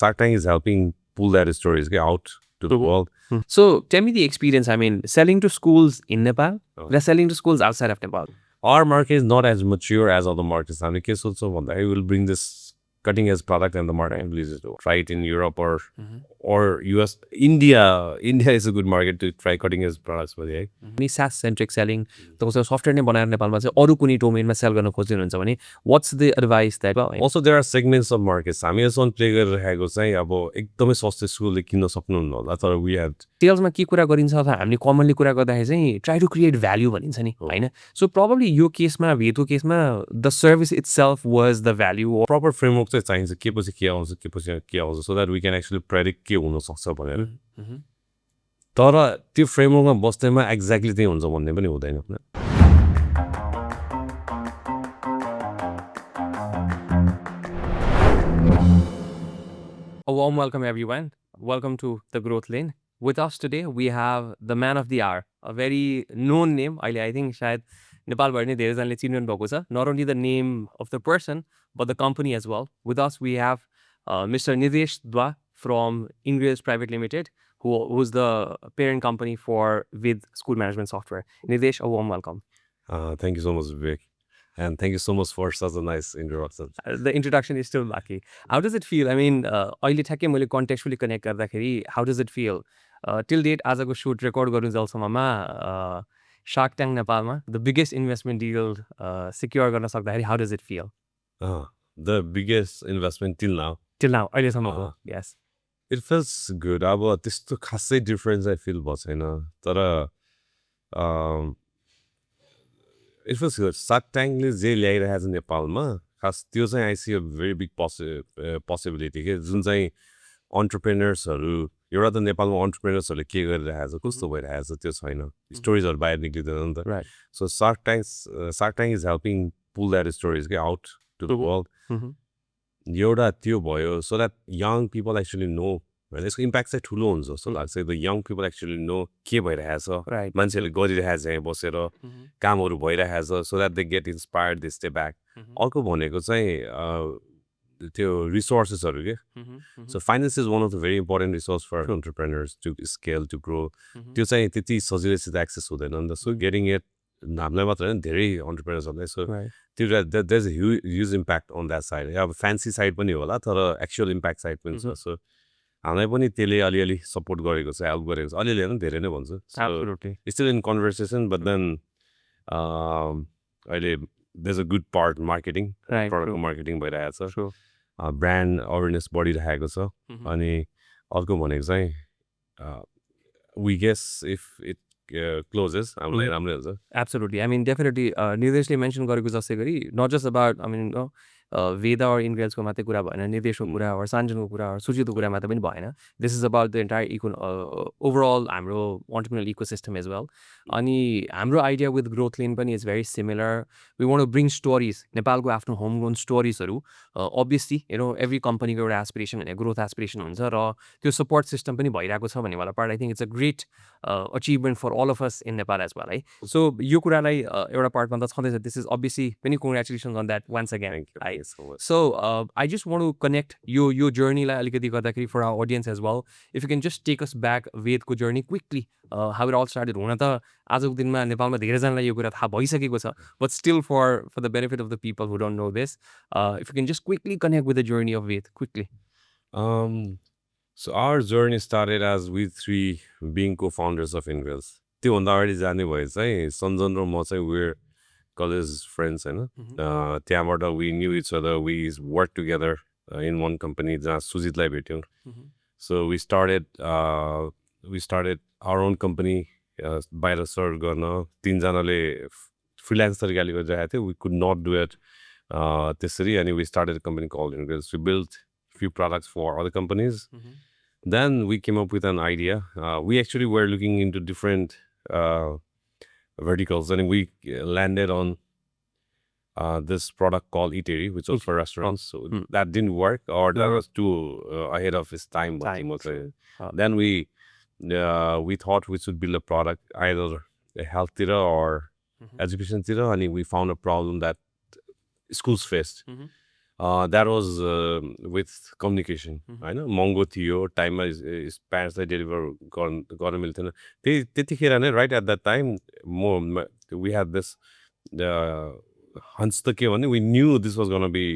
Shark Tank is helping pull that stories out to the world. So tell me the experience. I mean, selling to schools in Nepal, they're selling to schools outside of Nepal. Our market is not as mature as other markets. I will bring this cutting edge product and the market releases to try it in Europe or US. India is a good market to try cutting edge products for the Any SaaS centric selling, तपाईँको software नै बनाएर नेपालमा चाहिँ अरू कुनै डोमेनमा sale गर्न खोजिनुहुन्छ भने what's the advice that also there are segments of markets. हामी यसमा प्ले गरिरहेको चाहिँ अब एकदमै सस्तो स्कुलले किन्न सक्नुहुन्न होला तर we have सेल्समा के कुरा गरिन्छ अथवा हामीले कमनली कुरा गर्दाखेरि चाहिँ ट्राई टु क्रिएट भ्याल्यू भनिन्छ नि होइन सो प्रब्लली यो केसमा भेटको केसमा the service it's self was the value proper framework चाहिँ चाहिन्छ के पछि के आउँछ so that we can actually predict के हुनसक्छ भनेर तर त्यो फ्रेमवर्कमा बस्दैमा एक्ज्याक्टली त्यही हुन्छ भन्ने पनि हुँदैन A warm welcome everyone. Welcome to The Growth Lane. With us today we have the man of the hour, a very known name. I think shayad Nepal bhar नै धेरैजनाले चिन्नु भएको छ. Not only the name of the person but the company as well. With us we have Mr. Nirdesh Dwa from Ingrails Private Limited, who's the parent company for Veda School Management Software. Nirdesh, a warm welcome. Thank you so much, Vibek. And thank you so much for such a nice introduction. The introduction is still lucky. How does it feel? I mean, अहिले ठ्याक्कै मैले contextually connect गर्दाखेरि how does it feel? Till date, आजको shoot record गर्नु जलसम्ममा Shark Tank Nepalमा the biggest investment deal secure गर्न सक्दाखेरि how does it feel? The biggest investment till now. Till now, अहिलेसम्मको. Yes. It feels good. अब त्यस्तो खासै difference I feel भएको छैन तर it feels good. Shark Tankले जे ल्याइरहेको छ नेपालमा खास त्यो चाहिँ I see a very big possibility के जुन चाहिँ entrepreneursहरू एउटा त नेपालमा entrepreneursहरूले के गरिरहेको छ कस्तो भइरहेको छ त्यो छैन स्टोरिजहरू बाहिर निक्लिँदैन नि त so Shark Tank is helping pull that stories out to the world एउटा त्यो भयो so that young people actually know यसको इम्प्याक्ट चाहिँ ठुलो हुन्छ जस्तो लाग्छ the young people actually know के भइरहेछ मान्छेले गरिरहेछ यहाँ बसेर कामहरू भइरहेछ so that they get inspired they stay back अर्को भनेको चाहिँ त्यो रिसोर्सेसहरू के so finance is one of the very important resource for entrepreneurs to scale to grow त्यो चाहिँ त्यति सजिलैसित एक्सेस हुँदैन नि त सो गेटिङ इट हामीलाई मात्र होइन धेरै एन्टरप्रेनर्सहरूलाई सो त्यो there is a huge impact on that side अब फ्यान्सी साइड पनि होला तर एक्चुअल इम्प्याक्ट साइड पनि छ सो हामीलाई पनि त्यसले अलिअलि सपोर्ट गरेको छ हेल्प गरेको छ अलिअलि होइन धेरै नै भन्छु still in conversation but then अहिले there is a good part marketing प्रडक्टको मार्केटिङ भइरहेको छ ब्रान्ड अवेरनेस बढिरहेको छ अनि अर्को भनेको चाहिँ we guess if it closes हामीलाई राम्रै हुन्छ एब्सोल्युटली आई मिन डेफिनेटली निर्देशले मेन्सन गरेको जस्तै गरी not just about I mean whether or इन्ग्रेल्सको मात्रै कुरा भएन निर्देशको कुरा और सान्जनको कुरा और सुजितको कुरा मात्रै पनि भएन this is about the entire overall हाम्रो एन्टरप्रेन्योरल इकोसिस्टम एज वेल अनि हाम्रो आइडिया विथ ग्रोथ लेन पनि is very similar we want to bring stories नेपालको आफ्नो होम ग्रोन स्टोरिजहरू अभियसली एभ्री कम्पनीको एउटा एस्पिरेसन भने ग्रोथ एस्पिरेसन हुन्छ र त्यो सपोर्ट सिस्टम पनि भइरहेको छ भन्ने वाला part I think it's a great achievement for all of us in Nepal as well है सो यो कुरालाई एउटा पार्टमा त छँदैछ दिस इज अभियसली पनि congratulations on that once again So I just want to connect your journey like alikati garदाखेरि for our audience as well. If you can just take us back Vedको journey quickly, how it all started. हुन त आजको दिनमा नेपालमा धेरैजनालाई यो कुरा थाहा भइसकेको छ, but still for the benefit of the people who don't know this, if you can just quickly connect with the journey of Ved quickly. So our journey started as we three being co-founders of Ingrails. त्योभन्दा अगाडि जाने भए चाहिँ सञ्जन र म चाहिँ we're college friends होइन त्यहाँबाट we knew each other, we worked together in one company जहाँ सुजितलाई भेट्यौँ so we started our own company बाहिर सर्भ गर्न तिनजनाले फ्रिल्यान्स तरिकाले गरिरहेको थियो we could not do it त्यसरी अनि we started a company called Ingrails. We built few products for other companies then we came up with an idea we actually were looking into different verticals and we landed on this product called Eatery, which was for restaurants. So that didn't work or that was too ahead of its time. Then we thought we should build a product either health tira or education tira and we found a problem that schools faced. That was with communication होइन महँगो थियो टाइममा प्यारेन्ट्सलाई deliver गर्न मिल्थेन त्यतिखेर नै right at that time we had this hunch त के भने we knew this was gonna be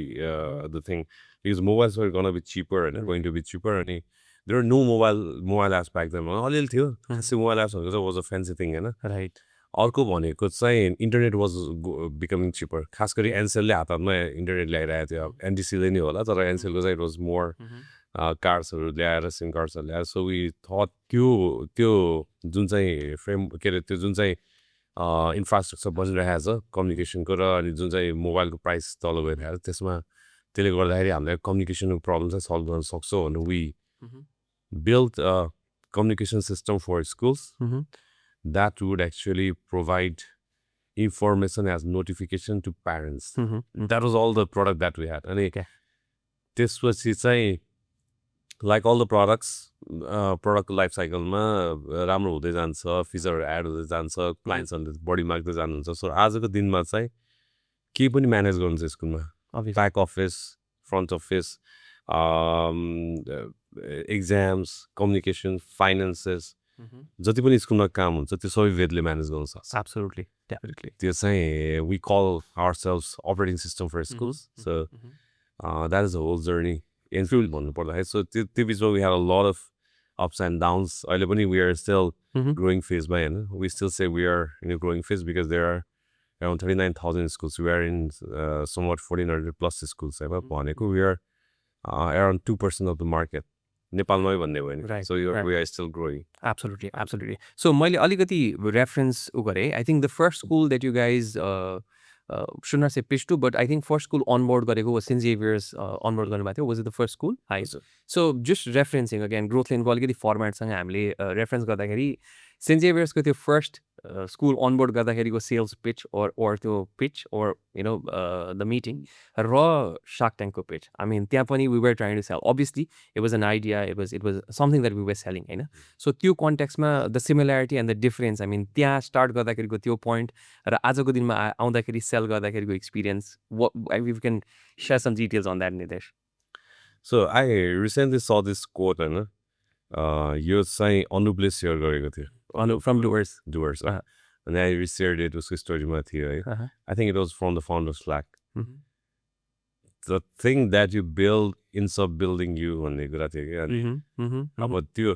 the thing because mobiles were gonna be cheaper होइन गोइङ टु बी चिपर अनि there are no mobile apps back then अलिअलि थियो खासै mobile एप्सहरूको चाहिँ वाज अ फ्यान्सी थिङ होइन राइट अर्को भनेको चाहिँ इन्टरनेट वाज बिकमिङ चिपर खास गरी एनसेलले हातमा इन्टरनेट ल्याइरहेको थियो अब एनटिसीले नै होला तर एनसेलको चाहिँ इट वाज मोर कार्ड्सहरू ल्याएर सिम कार्ड्सहरू ल्याएर सो वी थट त्यो जुन चाहिँ फ्रेम के अरे त्यो जुन चाहिँ इन्फ्रास्ट्रक्चर बनिरहेको छ कम्युनिकेसनको र अनि जुन चाहिँ मोबाइलको प्राइस तल गइरहेको छ त्यसमा त्यसले गर्दाखेरि हामीलाई कम्युनिकेसनको प्रब्लम चाहिँ सल्भ गर्न सक्छौँ भनेर we built a communication system for schools that would actually provide information as notification to parents. That was all the product that we had. And this was like all the products, product life cycle ma राम्रो हुँदै जान्छ feature add हुँदै जान्छ क्लाइन्ट्सहरूले बढी माग्दै जानुहुन्छ so आजको दिनमा चाहिँ केही पनि म्यानेज गर्नु छ स्कुलमा back office front office exams communication finances जति पनि स्कुलमा काम हुन्छ त्यो सबै वेदले म्यानेज गर्नु सक्छ एब्सोल्युटली डेफिनेटली त्यो चाहिँ we call ourselves operating system for schools so that is a whole journey include भन्नुपर्दाखेरि सो त्यो बिचमा we have a lot of ups and downs अहिले पनि वी आर स्टिल ग्रोइङ फेजमा होइन we still say we are in growing phase because there are around 39,000 schools. We are in somewhat 1,400 plus schools. भनेको we are around 2% of the market. नेपालमै भन्ने भयो नि Right, so right. we are still growing. Absolutely, absolutely. So मैले अलिकति reference गरेँ. I think the first school that you guys should not say pitch to, but I think first school onboard गरेको was St. Xavier's onboard गर्नुभएको थियो. Was it the first school? So just referencing again, growth lane को अलिकति formatसँग हामीले reference गर्दाखेरि St. Xavier's को त्यो first school onboard गर्दाखेरिको sales pitch or त्यो pitch or you know the meeting र Shark Tank को pitch. I mean त्यहाँ पनि we were trying to sell. Obviously it was an idea, it was something that we were selling होइन. So त्यो कन्टेक्स्टमा the similarity and the difference, I mean त्यहाँ start गर्दाखेरिको त्यो point र आजको दिनमा आउँदाखेरि sale गर्दाखेरिको experience if you can share some details on that, Nirdesh. So I recently saw this quote होइन यो चाहिँ अनुपले सेयर गरेको थियो From Doers. and I reshared it उसको स्टोरीमा थियो है I think it was from the founder Slack. The thing that you build ends up building you भन्ने कुरा थियो कि अनि अब त्यो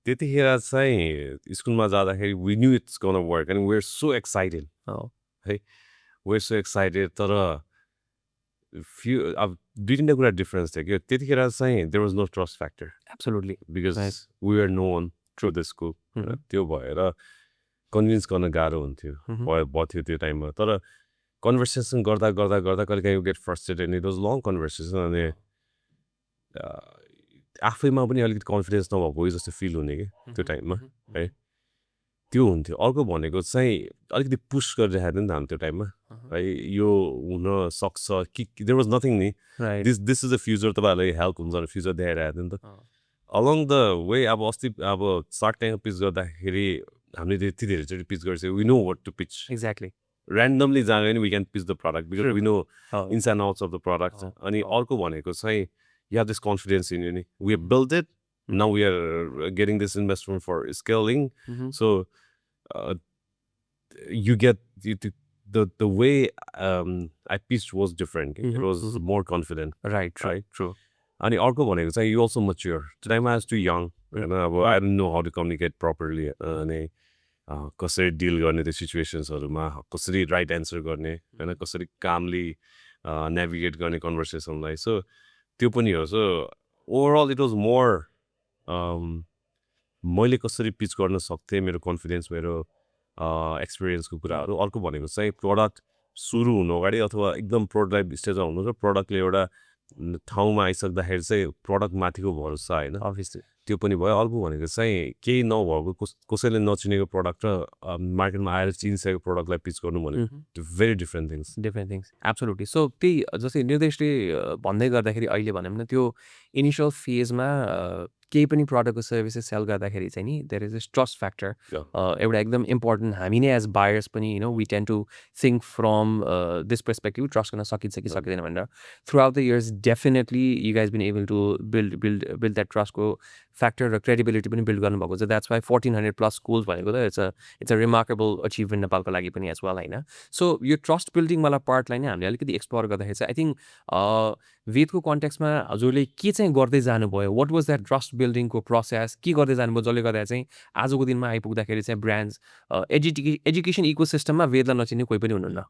त्यतिखेर चाहिँ स्कुलमा जाँदाखेरि we knew it's gonna work and we're so excited है we're so excited तर अब दुई तिनवटा कुरा डिफरेन्स थियो कि त्यतिखेर चाहिँ there was no trust factor Absolutely. because Right. we were known through the school त्यो भएर कन्भिन्स गर्न गाह्रो हुन्थ्यो भयो त्यो टाइममा तर कन्भर्सेसन गर्दा गर्दा गर्दा कहिले काहीँ get frustrated it was long conversation अनि आफैमा पनि अलिकति कन्फिडेन्स नभएको जस्तो फिल हुने कि त्यो टाइममा है त्यो हुन्थ्यो अर्को भनेको चाहिँ अलिकति पुस गरिरहेको थियो नि त हामी त्यो टाइममा है यो हुन सक्छ कि देयर वाज नथिङ नि दिस इज द फ्युचर तपाईँहरूलाई हेल्प हुन्छ भने फ्युचर देखाइरहेको थियो नि त अलङ द वे अब अस्ति अब सार्क ट्याङ्क पिच गर्दाखेरि हामीले त्यति धेरैचोटि पिच गरिसक्यो we know what to pitch exactly randomly जाँयो भने we can pitch the product because we know ins and outs of the product अनि अर्को भनेको चाहिँ you have this confidence in you नि we have build it now we are getting this investment for scaling so you get the way I pitched was different. It was more confident. Right, true. अनि अर्को भनेको चाहिँ you also mature. Today I was too young. And I didn't know how to communicate properly. अनि कसरी deal गर्ने त्यो सिचुएसन्सहरूमा कसरी right answer गर्ने होइन कसरी कामली नेभिगेट गर्ने कन्भर्सेसनलाई सो त्यो पनि हो so overall it was more मैले कसरी पिच गर्न सक्थेँ मेरो कन्फिडेन्स मेरो एक्सपिरियन्सको कुराहरू अर्को भनेको चाहिँ प्रडक्ट सुरु हुनु अगाडि अथवा एकदम प्रोटोटाइप स्टेजमा हुनु र प्रडक्टले एउटा ठाउँमा आइसक्दाखेरि चाहिँ प्रडक्ट माथिको भरोसा होइन अभियसली त्यो पनि भयो अर्को भनेको चाहिँ केही नभएको कसैले नचिनेको प्रडक्ट र मार्केटमा आएर चिनिसकेको प्रडक्टलाई पिच गर्नु भनेको त्यो very different things absolutely so त्यही जस्तै निर्देशले भन्दै गर्दाखेरि अहिले भनौँ न त्यो इनिसियल फेजमा केही पनि प्रडक्टको सर्भिसेस सेल गर्दाखेरि चाहिँ नि there is a trust factor एउटा एकदम इम्पोर्टेन्ट हामी नै एज बायर्स पनि we tend to think from this perspective trust गर्न सकिन्छ कि सकिँदैन भनेर throughout the years definitely you guys been able to build that ट्रस्टको फ्याक्टर र क्रेडिबिलिटी पनि बिल्ड गर्नुभएको छ द्याट्स वाइ 1400+ स्कुल्स भनेको त इट्स अ रिमार्केबल अचिभमेन्ट नेपालको लागि पनि एज वेल होइन सो यो ट्रस्ट बिल्डिङवाला पार्टलाई नै हामीले अलिकति एक्सप्लोर गर्दाखेरि चाहिँ आई थिङ्क वेदको कन्टेक्समा हजुरले के चाहिँ गर्दै जानुभयो वाट वाज द्याट ट्रस्ट बिल्डिङको प्रोसेस के गर्दै जानुभयो जसले गर्दा चाहिँ आजको दिनमा आइपुग्दाखेरि चाहिँ ब्रान्ड्स एजुकेसन इको सिस्टममा वेदलाई नचिन्ने कोही पनि हुनुहुन्न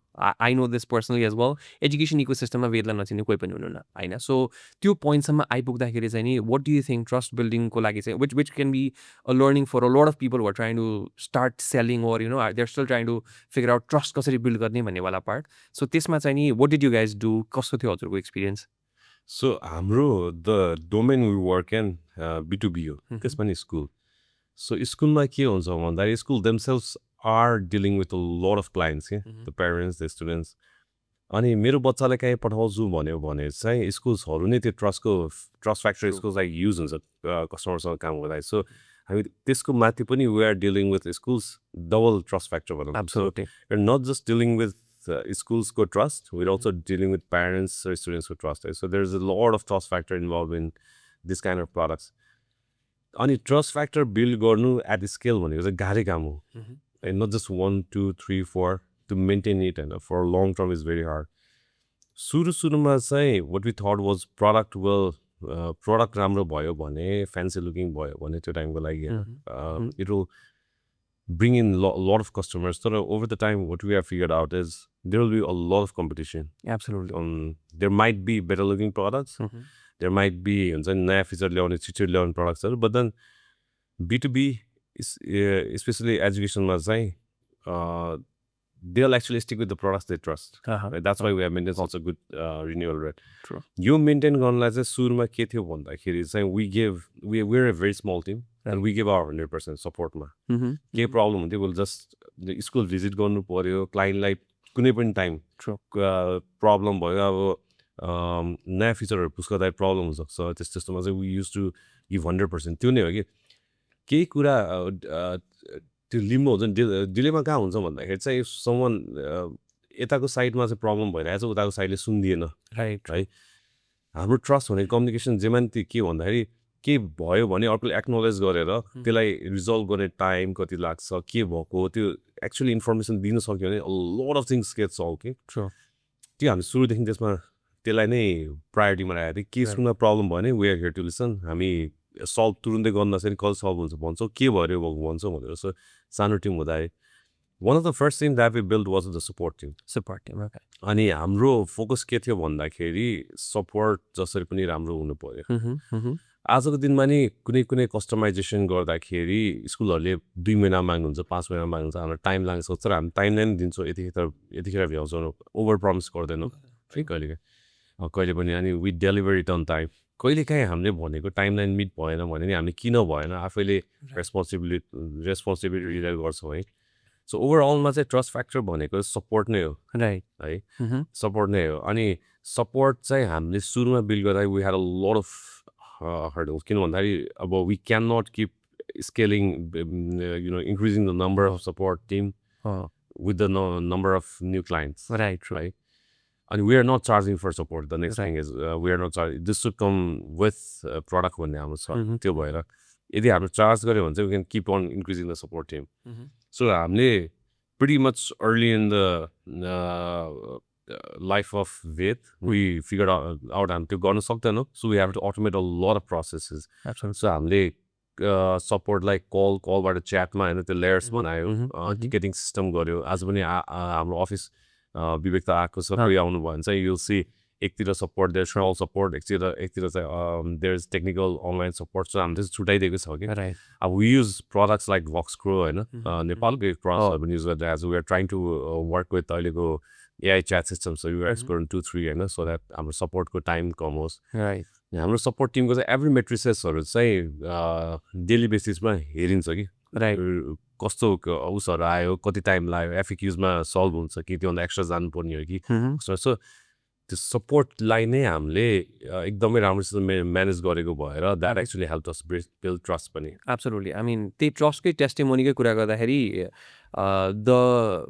I know this personally as well education इको सिस्टममा वेदलाई नचिन्ने कोही पनि हुनुहुन्न होइन सो त्यो पोइन्टसम्म आइपुग्दाखेरि चाहिँ नि what do you think trust बिल्डिङको लागि चाहिँ which can be a learning for a lot of people were trying to start selling or they're still trying to figure out trust कसरी बिल्ड गर्ने भन्नेवाला पार्ट सो त्यसमा चाहिँ नि what did you guys do कस्तो थियो हजुरको experience So हाम्रो the domain we work in B2B हो त्यसमा नि स्कुल सो स्कुलमा के हुन्छ भन्दाखेरि school themselves are dealing with a lot of clients के the parents the students अनि मेरो बच्चालाई कहीँ पठाउँछु भन्यो भने चाहिँ स्कुल्सहरू नै त्यो trust factor schools like use हुन्छ कस्टमरसँग काम गर्दा सो हामी त्यसको माथि पनि we are dealing with schools double trust factor भनौँ so not just dealing with schools go trust we're also dealing with parents or students who trust so there's a lot of trust factor involved in this kind of products अनि trust factor build गर्नु at scale भनेको चाहिँ गाह्रै काम हो and not just 1 2 3 4 to maintain it and for long term is very hard सुरुमा चाहिँ what we thought was product राम्रो भयो भने fancy looking भयो भने त्यो टाइमको लागि it will bring in lot of customers. So over the time, what we have figured out is there will be a lot of competition. Absolutely. There might be better looking products. There might be feature products. But then B2B, is, especially education, they'll actually stick with the products they trust. Right? That's why we have maintained also good renewal rate. True. You maintain suruma ke thyo bhanda we're a very small team. And we give our 100% support ma. के problem हुन्थ्यो will just school visit गर्नु पर्यो क्लाइन्टलाई कुनै पनि time problem भयो अब नयाँ फिचरहरू पुस गर्दा प्रब्लम हुनसक्छ त्यस्तोमा चाहिँ वी युज टु गिभ 100% त्यो नै हो कि केही कुरा त्यो लिम्बो हुन्छ नि डिलेमा कहाँ हुन्छ भन्दाखेरि चाहिँ समवन यताको साइडमा चाहिँ प्रब्लम भइरहेको छ उताको साइडले सुनिदिएन राइट है हाम्रो ट्रस्ट भनेको कम्युनिकेसन जेमा नि के भन्दाखेरि के भयो भने अर्कोले एक्नोलेज गरेर त्यसलाई रिजल्भ गर्ने टाइम कति लाग्छ के भएको त्यो एक्चुअली इन्फर्मेसन दिन सक्यो भने lot of things get solve के त्यो हामी सुरुदेखि त्यसमा त्यसलाई नै प्रायोरिटीमा राखेको थियौँ के सुन्दा प्रब्लम भयो भने we are here to listen हामी सल्भ तुरुन्तै गर्न चाहिँ कल सल्भ हुन्छ भन्छौँ के भयो भन्छौँ भनेर सो सानो टिम हुँदाखेरि one of the first things that we built was the support team. Okay. अनि हाम्रो फोकस के थियो भन्दाखेरि सपोर्ट जसरी पनि राम्रो हुनु पर्यो आजको दिनमा नि कुनै कस्टमाइजेसन गर्दाखेरि स्कुलहरूले 2 महिना माग्नुहुन्छ 5 महिना माग्नुहुन्छ हाम्रो टाइम लाग्छ तर हामी टाइमलाइन दिन्छौँ यतिखेर भ्याउँछौँ ओभर प्रमिस गर्दैनौँ कहिले पनि अनि with delivery it on time कहिलेकाहीँ हामीले भनेको टाइमलाइन मिट भएन भने नि हामीले किन भएन आफैले रेस्पोन्सिबिलिटी रियलाइज गर्छौँ है सो ओभरअलमा चाहिँ ट्रस्ट फ्याक्टर भनेको सपोर्ट नै हो राइट है सपोर्ट नै हो अनि सपोर्ट चाहिँ हामीले सुरुमा बिल्ड गर्दा we had a lot of hurdles किन भन्दाखेरि अब we can not keep scaling increasing the number of support team with the number of new clients right अनि we are not charging for support the next thing is we are not charging this should come with product भन्ने हाम्रो छ त्यो भएर यदि हामीले charge गऱ्यो भने चाहिँ we can keep on increasing the support team so हामीले pretty much early in the life of Ved, we figured out हामी त्यो गर्न सक्दैनौँ so we have to automate a lot of processes. Absolutely. So हामीले सपोर्टलाई कलबाट च्याटमा होइन त्यो layers बनायो टिकेटिङ सिस्टम गर्यो आज पनि हाम्रो अफिस विवेक त आएको छ कोही आउनु भयो भने चाहिँ युल सी एकतिर सपोर्ट देयर स्मल सपोर्ट एकतिर चाहिँ there is technical online support छ हामीले छुट्याइदिएको छ कि अब वी युज प्रडक्ट्स लाइक भक्सक्रो होइन नेपालकै प्रडक्ट्सहरू पनि युज गर्दा as we are trying to work with अहिलेको एआई च्याट सिस्टम छ यु एक्सप्लोर 2-3 होइन सो द्याट हाम्रो सपोर्टको टाइम कम होस् हाम्रो सपोर्ट टिमको चाहिँ एभ्री मेट्रिसेसहरू चाहिँ डेली बेसिसमा हेरिन्छ कि कस्तो उसहरू आयो कति टाइम लाग्यो एफिक्युजमा सल्भ हुन्छ कि त्योभन्दा एक्स्ट्रा जानुपर्ने हो कि सो त्यो सपोर्टलाई नै हामीले एकदमै राम्रोसित म्यानेज गरेको भएर that actually help us build trust पनि एब्सोल्युटली आई मिन त्यही ट्रस्टकै टेस्टिमोनीकै कुरा गर्दाखेरि the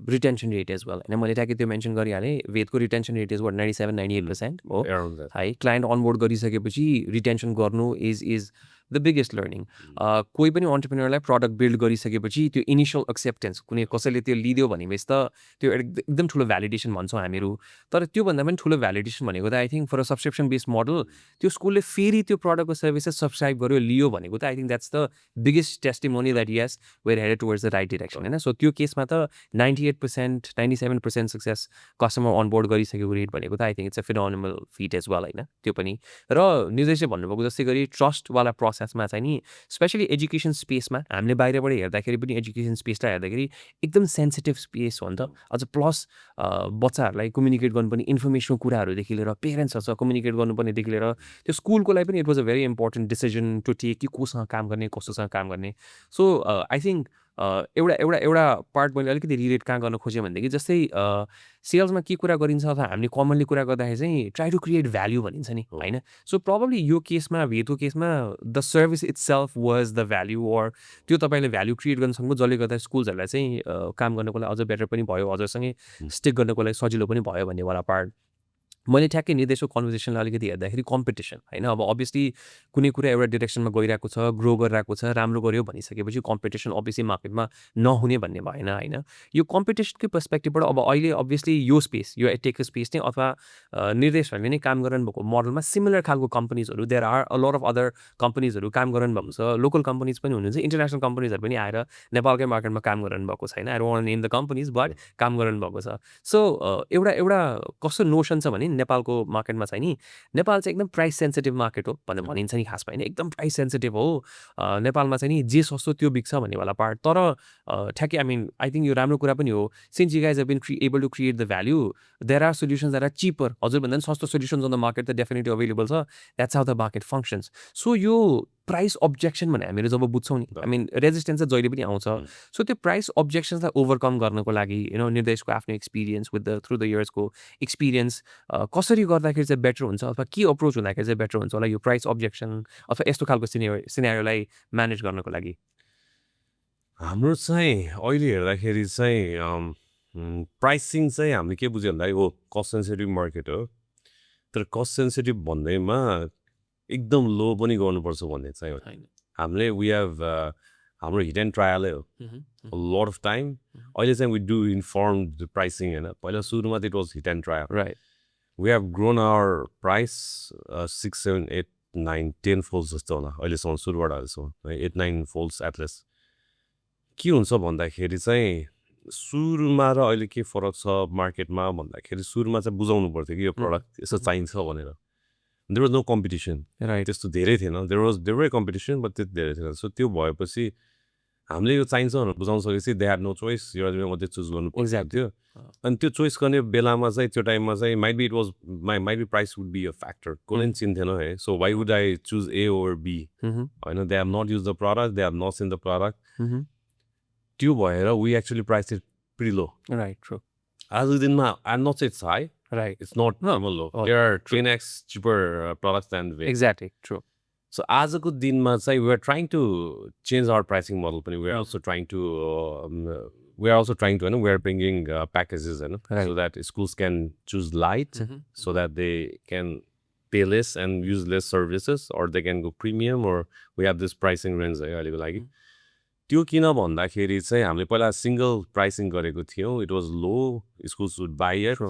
retention rate as well होइन मैले ट्याक्कै त्यो मेन्सन गरिहालेँ वेदको रिटेन्सन रेट इज 97-98% हो around that. है क्लाइन्ट अनबोर्ड गरिसकेपछि रिटेन्सन गर्नु इज द बिगेस्ट लर्निङ कोही पनि अन्टरप्रेन्योरलाई प्रडक्ट बिल्ड गरिसकेपछि त्यो इनिसियल एक्सेप्टेन्स कुनै कसैले त्यो लिदियो भनेपछि त त्यो एकदम ठुलो भ्यालिडेसन भन्छौँ हामीहरू तर त्योभन्दा पनि ठुलो भ्यालिडेसन भनेको त I think for a subscription based model त्यो स्कुलले फेरि त्यो प्रडक्टको सर्भिसेस सब्सक्राइब गर्यो लियो भनेको त I think that's the biggest testimony that yes we're headed towards the right direction होइन सो त्यो केसमा त 98% 97% सक्सेस कस्टमर अनबोर्ड गरिसकेको रेट भनेको त I think it's a phenomenal feat as well होइन त्यो पनि र निर्देशले भन्नुभएको जस्तै गरी ट्रस्टवाला प्रोसेसमा चाहिँ नि स्पेसली एजुकेसन स्पेसमा हामीले बाहिरबाट हेर्दाखेरि पनि एजुकेसन स्पेसलाई हेर्दाखेरि एकदम सेन्सिटिभ स्पेस हो नि त अझ प्लस बच्चाहरूलाई कम्युनिकेट गर्नुपर्ने इन्फर्मेसनल कुराहरूदेखि लिएर पेरेन्ट्सहरूसँग कम्युनिकेट गर्नुपर्नेदेखि लिएर त्यो स्कुलको लागि पनि it was a very important decision to take कि कोसँग काम गर्ने कसोसँग काम गर्ने सो आई थिङ्क एउटा एउटा एउटा पार्ट मैले अलिकति रिलेट कहाँ गर्न खोजेँ भनेदेखि जस्तै सेल्समा के कुरा गरिन्छ अथवा हामीले कमनली कुरा गर्दाखेरि चाहिँ ट्राई टु क्रिएट भ्याल्यू भनिन्छ नि होइन सो प्रब्लली यो केसमा भेदको केसमा the service itself was the value or त्यो तपाईँले भ्याल्यू क्रिएट गर्न सक्नु जसले गर्दा स्कुल्सहरूलाई चाहिँ काम गर्नको लागि अझ बेटर पनि भयो अझसँगै स्टिक गर्नको लागि सजिलो पनि भयो भन्नेवाला पार्ट मैले ठ्याक्कै निर्देशको कन्भर्सेसनलाई अलिकति हेर्दाखेरि कम्पिटिसन होइन अब अभियसली कुनै कुरा एउटा डिरेक्सनमा गइरहेको छ ग्रो गरिरहेको छ राम्रो गऱ्यो भनिसकेपछि कम्पिटिसन अभियसली मार्केटमा नहुने भन्ने भएन होइन यो कम्पिटिसनकै पर्सपेक्टिभबाट अब अहिले अभियसली यो स्पेस यो टेक स्पेस नै अथवा निर्देशहरूले नै काम गरिरहनु भएको मोडलमा सिमिलर खालको कम्पनीजहरू there are a lot of other कम्पनीजहरू काम गरिरहनु भएको छ लोकल कम्पनीज पनि हुनुहुन्छ इन्टरनेसनल कम्पनीजहरू पनि आएर नेपालकै मार्केटमा काम गरिरहनु भएको छैन I don't want name the companies but काम गरिरहनु भएको छ सो एउटा एउटा कस्तो नोसन छ भने नेपालको मार्केटमा चाहिँ नि नेपाल चाहिँ एकदम प्राइस सेन्सिटिभ मार्केट हो भनेर भनिन्छ नि खासमा होइन एकदम प्राइस सेन्सिटिभ हो नेपालमा चाहिँ नि जे सस्तो त्यो बिक्छ भन्नेवाला पार्ट तर ठ्याक्कै आई मिन आई थिङ्क यो राम्रो कुरा पनि हो since you guys have been able to create the value there are solutions there are cheaper हजुरभन्दा पनि सस्तो सोल्युसन्स अन द मार्केट त डेफिनेटली अभाइलेबल छ that's how the market functions so यो प्राइस अब्जेक्सन भने हामीहरू जब बुझ्छौँ नि आई मिन रेजिस्टेन्स चाहिँ जहिले पनि आउँछ सो त्यो प्राइस अब्जेक्सन्सलाई ओभरकम गर्नको लागि निर्देशको आफ्नो experience with the through the इयर्सको एक्सपिरियन्स कसरी गर्दाखेरि चाहिँ बेटर हुन्छ अथवा के अप्रोच हुँदाखेरि चाहिँ बेटर हुन्छ होला यो प्राइस अब्जेक्सन अथवा यस्तो खालको सिनेरियोलाई म्यानेज गर्नको लागि हाम्रो चाहिँ अहिले हेर्दाखेरि चाहिँ प्राइसिङ चाहिँ हामीले के बुझ्यो भन्दाखेरि हो कस्ट सेन्सिटिभ मार्केट हो तर कस्ट सेन्सिटिभ भन्दैमा एकदम लो पनि गर्नुपर्छ भन्ने चाहिँ हो हामीले वी हेभ हाम्रो हिट एन्ड ट्रायलै हो लट अफ टाइम अहिले चाहिँ वी डु इन्फर्म प्राइसिङ होइन पहिला सुरुमा त it was hit and trial right we have grown our price 6, 7, 8, 9, 10 folds जस्तो होला अहिलेसम्म सुरुबाट अहिलेसम्म 8, 9 फोल्ड्स एटलिस्ट के हुन्छ भन्दाखेरि चाहिँ सुरुमा र अहिले के फरक छ मार्केटमा भन्दाखेरि सुरुमा चाहिँ बुझाउनु पर्थ्यो कि यो प्रडक्ट यसो चाहिन्छ भनेर there was no competition right त्यस्तो धेरै थिएन देयर वे कम्पिटिसन बट त्यति धेरै थिएन सो त्यो भएपछि हामीले यो चाहिन्छ भनेर बुझाउन सकेपछि दे ह्याड नो चोइस यो मात्रै चुज गर्नु थियो अनि त्यो चोइस गर्ने बेलामा चाहिँ त्यो टाइममा चाहिँ might be it was might be price would be a factor कसले पनि चिन्थेन है so why would I choose A or B होइन they have not use the product they have not seen the product त्यो भएर we actually price it pretty low right true आजको दिनमा I am not it's high right it's not normal low there are 10x cheaper products than Veda. Exactly true So आजको दिनमा चाहिँ we are trying to change our pricing model पनि we are also trying to we are bringing packages so that schools can choose light so that they can pay less and use less services or they can go premium or we have this pricing range अहिलेको लागि त्यो किन भन्दाखेरि चाहिँ हामीले पहिला single pricing गरेको थियौँ it was low schools would buy it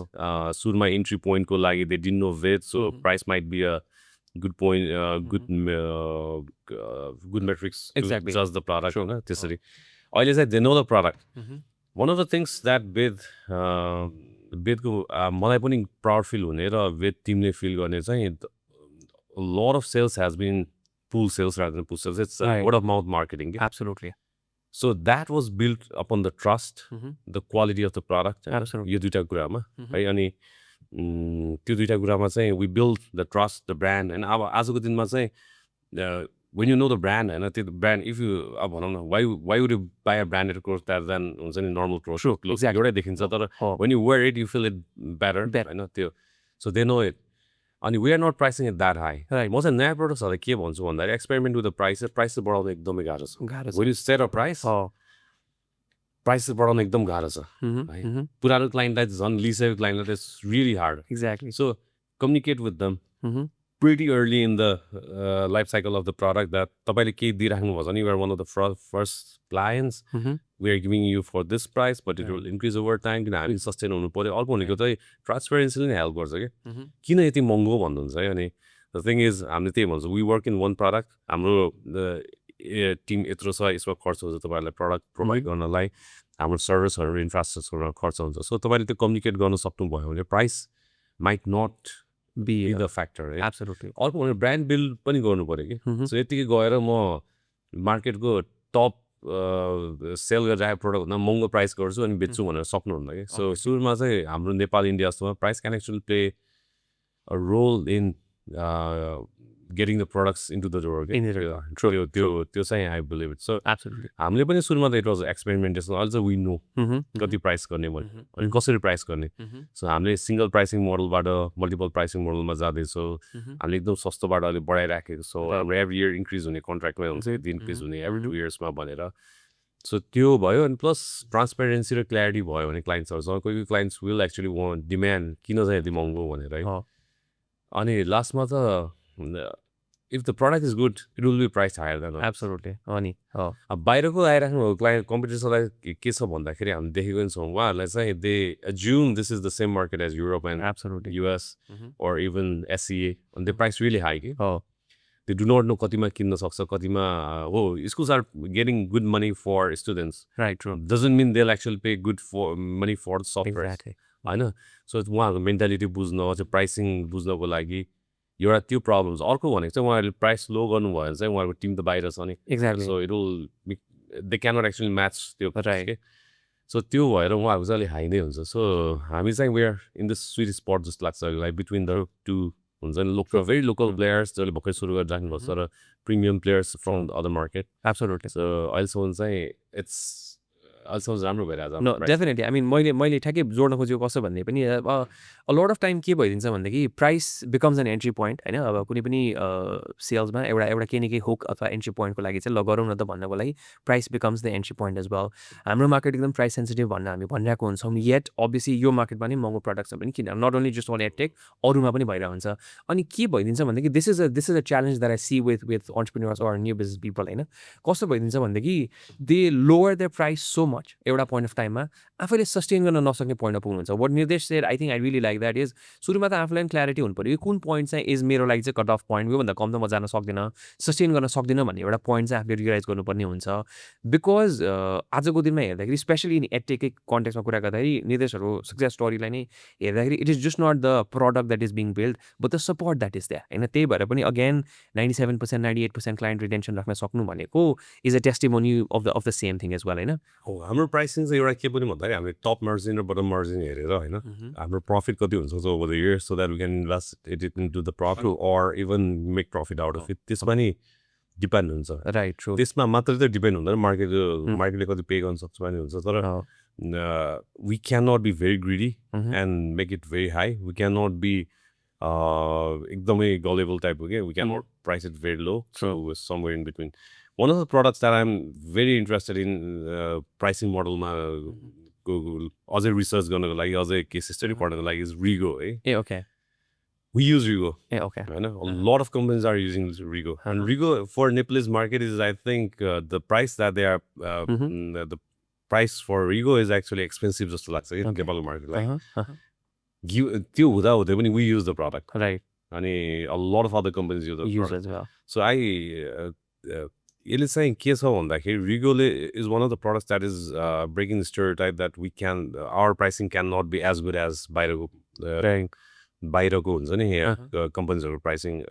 सुरुमा इन्ट्री पोइन्टको लागि they didn't know Veda so price might be a good point good metrics Exactly. to judge the product होइन त्यसरी अहिले चाहिँ they know the product one of the things that Vedको मलाई पनि proud feel हुने र Veda टिमले फिल गर्ने चाहिँ lot of sales has been pull sales rather than push sales it's word of mouth marketing Absolutely. so that was built upon the trust the quality of the product Absolutely. यो दुईटा कुरामा है अनि त्यो दुईटा कुरामा चाहिँ we build the trust the brand होइन अब आजको दिनमा चाहिँ when you know the brand होइन त्यो ब्रान्ड इफ यु अब भनौँ न why would you buy a branded cloth that then हुन्छ नि नर्मल क्लोथ एउटै देखिन्छ तर when you wear it you feel it better होइन त्यो So they know it. And we are not pricing it that high. Right. Most of the nyaँ productsहरूलाई के भन्छु भन्दाखेरि experiment with the price चाहिँ बढाउन एकदमै गाह्रो छ. When you set a price, price बढाउन एकदम गाह्रो छ. है. पुरानो क्लाइन्टलाई झन् लिइसकेको क्लाइन्टलाई it's really hard. Exactly. So communicate with them pretty early in the life cycle of the product that तपाईँले केही दिइराख्नु भएको छ नि, you are one of the first clients. We are giving you for this price, but it will increase over time. किन हामी sustain हुनु पर्यो. अर्को भनेको चाहिँ ट्रान्सपेरेन्सीले नै हेल्प गर्छ क्या. किन यति महँगो भन्नुहुन्छ है. अनि the thing is हामीले त्यही भन्छ, we work in one product. हाम्रो टिम यत्रो छ, यसमा खर्च हुन्छ तपाईँहरूलाई प्रडक्ट प्रोभाइड गर्नलाई. हाम्रो सर्भिसहरू इन्फ्रास्ट्रक्चरमा खर्च हुन्छ. सो तपाईँले त्यो कम्युनिकेट गर्न सक्नुभयो भने price might not be the factor. Right? Absolutely. अर्को भनेको ब्रान्ड बिल्ड पनि गर्नु पऱ्यो कि. सो यतिकै गएर म मार्केटको टप सेल गरिरहेको प्रडक्टभन्दा महँगो प्राइस गर्छु अनि बेच्छु भनेर सक्नुहुन्न कि. सो सुरुमा चाहिँ हाम्रो नेपाल इन्डिया जस्तोमा price can actually play a role in getting the products into the door. त्यो चाहिँ I believe it. So absolutely. हामीले पनि सुरुमा त it was experimentation. Also we know कति प्राइस गर्ने भने अनि कसरी प्राइस गर्ने. सो हामीले सिंगल प्राइसिङ मोडलबाट मल्टिपल प्राइसिङ मोडलमा जाँदैछौँ. हामीले एकदम सस्तोबाट अहिले बढाइराखेको छौँ. हाम्रो एभ्री इयर इन्क्रिज हुने कन्ट्र्याक्टमै हुन्छ, इन्क्रिज हुने एभ्री 2 इयर्समा भनेर. सो त्यो भयो. अनि प्लस ट्रान्सपेरेन्सी र क्ल्यारिटी भयो भने क्लाइन्ट्सहरूसँग कोही क्लाइन्ट्स विल एक्चुअली डिमान्ड किन चाहिँ यति महँगो भनेर है. अनि लास्टमा त if the product is good, it will be priced higher than others. Absolutely. अनि बाहिरको आइराख्नु क्लाइन्ट कम्पिटिसनलाई के छ भन्दाखेरि हामी देखेको पनि छौँ उहाँहरूलाई चाहिँ they assume this is the same market as Europe and absolutely US or even SCA and the price really high. They do not know कतिमा किन्न सक्छ, कतिमा schools are getting good money for students. Right, true. Doesn't mean they'll actually pay good for money for the software. Exactly. हैन. So उहाँहरूको mentality बुझ्न, अझ pricing बुझ्नको लागि एउटा त्यो प्रब्लम्स. अर्को भनेको चाहिँ उहाँहरूले प्राइस लो गर्नुभयो भने चाहिँ उहाँहरूको टिम त बाहिर छ नि. Exactly. So it will they cannot actually match त्यो. राइट. सो त्यो भएर उहाँहरूको चाहिँ अलिक हाई नै हुन्छ. सो हामी चाहिँ we are in the sweet spot जस्तो लाग्छ, लाइक बिट्विन द टु हुन्छ नि. लोकल भेरी लोकल प्लेयर्स जसले भर्खर सुरु गरेर राख्नुभएको छ र premium players from the other market. Absolutely. So अहिलेसम्म चाहिँ इट्स अहिलेसम्म राम्रो भइरहेको छ. No definitely. आई मिन मैले ठ्याक्कै जोड्न खोजेको कसो भन्ने पनि अ लट अफ टाइम के भइदिन्छ भनेदेखि price becomes an entry point होइन. अब कुनै पनि सेल्समा एउटा केही न केही हुक अथवा एन्ट्री पोइन्टको लागि चाहिँ ल गरौँ न त भन्नको लागि price becomes the entry point as well. हाम्रो मार्केट एकदम प्राइस सेन्सिटिभ भन्न हामी भनिरहेको हुन्छौँ. येट अभियसली यो मार्केटमा नि महँगो प्रडक्ट छ भने किन not only just on edtech अरूमा पनि भइरहेको हुन्छ. अनि के भइदिन्छ भनेदेखि this is a challenge that I see with entrepreneurs or new business people होइन. कस्तो भइदिन्छ भनेदेखि they lower the price so much एउटा पोइन्ट अफ टाइममा आफैले सस्टेन गर्न नसक्ने पोइन्टमा पुग्नुहुन्छ. What Nirdesh said I think I really like that is सुरुमा त आफूलाई पनि क्ल्यारिटी हुनु पऱ्यो. यो कुन पोइन्ट चाहिँ इज मेरो लागि चाहिँ कट अफ पोइन्ट, योभन्दा कम त म जान सक्दिनँ, सस्टेन गर्न सक्दिनँ भन्ने एउटा पोइन्ट चाहिँ आफूले रियलाइज गर्नुपर्ने हुन्छ. बिकज आजको दिनमा हेर्दाखेरि स्पेसली इन एडटेकै कन्टेक्समा कुरा गर्दाखेरि निर्देशहरू सक्सेस स्टोरीलाई नै हेर्दाखेरि it is just not the product that is being build but the support that is that होइन. त्यही भएर पनि अगेन 97% 98% क्लाइन्ट रिटेन्सन राख्न सक्नु भनेको is a testimony of the same thing as well होइन. हाम्रो प्राइसिङ चाहिँ एउटा के पनि भन्दाखेरि हामीले टप मार्जिन र बटम मार्जिन हेरेर होइन हाम्रो प्रफिट कति हुन्छ over the year so that we can invest it into the profit or even make profit out of it. त्यसमा नि डिपेन्ड हुन्छ. राइट. ट्रु. त्यसमा मात्रै त डिपेन्ड हुँदैन, मार्केटले कति पे गर्न सक्छ भन्ने हुन्छ. तर we can not be very greedy and make it very high. We can not be एकदमै गलेबल टाइपको के. We can not price it very low. So somewhere in between. One of the products that I'm very interested in pricing model ma अझै research गर्नको लागि अझै case study पढ्नको लागि is रिगो है. ए okay. We use Rigo. Yeah, okay. होइन. A lot of companies are using Rigo. And Rigo for Nepalese market is I think the price that they are the price for Rigo is actually expensive जस्तो लाग्छ कि नेपालको मार्केटलाई. त्यो हुँदा हुँदै पनि we use the product. Right. अनि a lot of other companies use the product. As well. So यसले चाहिँ के छ भन्दाखेरि रिगोले is one of the products that is breaking the stereotype that we can our pricing can not be as good as बाहिरको हुन्छ नि कम्पनीजहरूको pricing.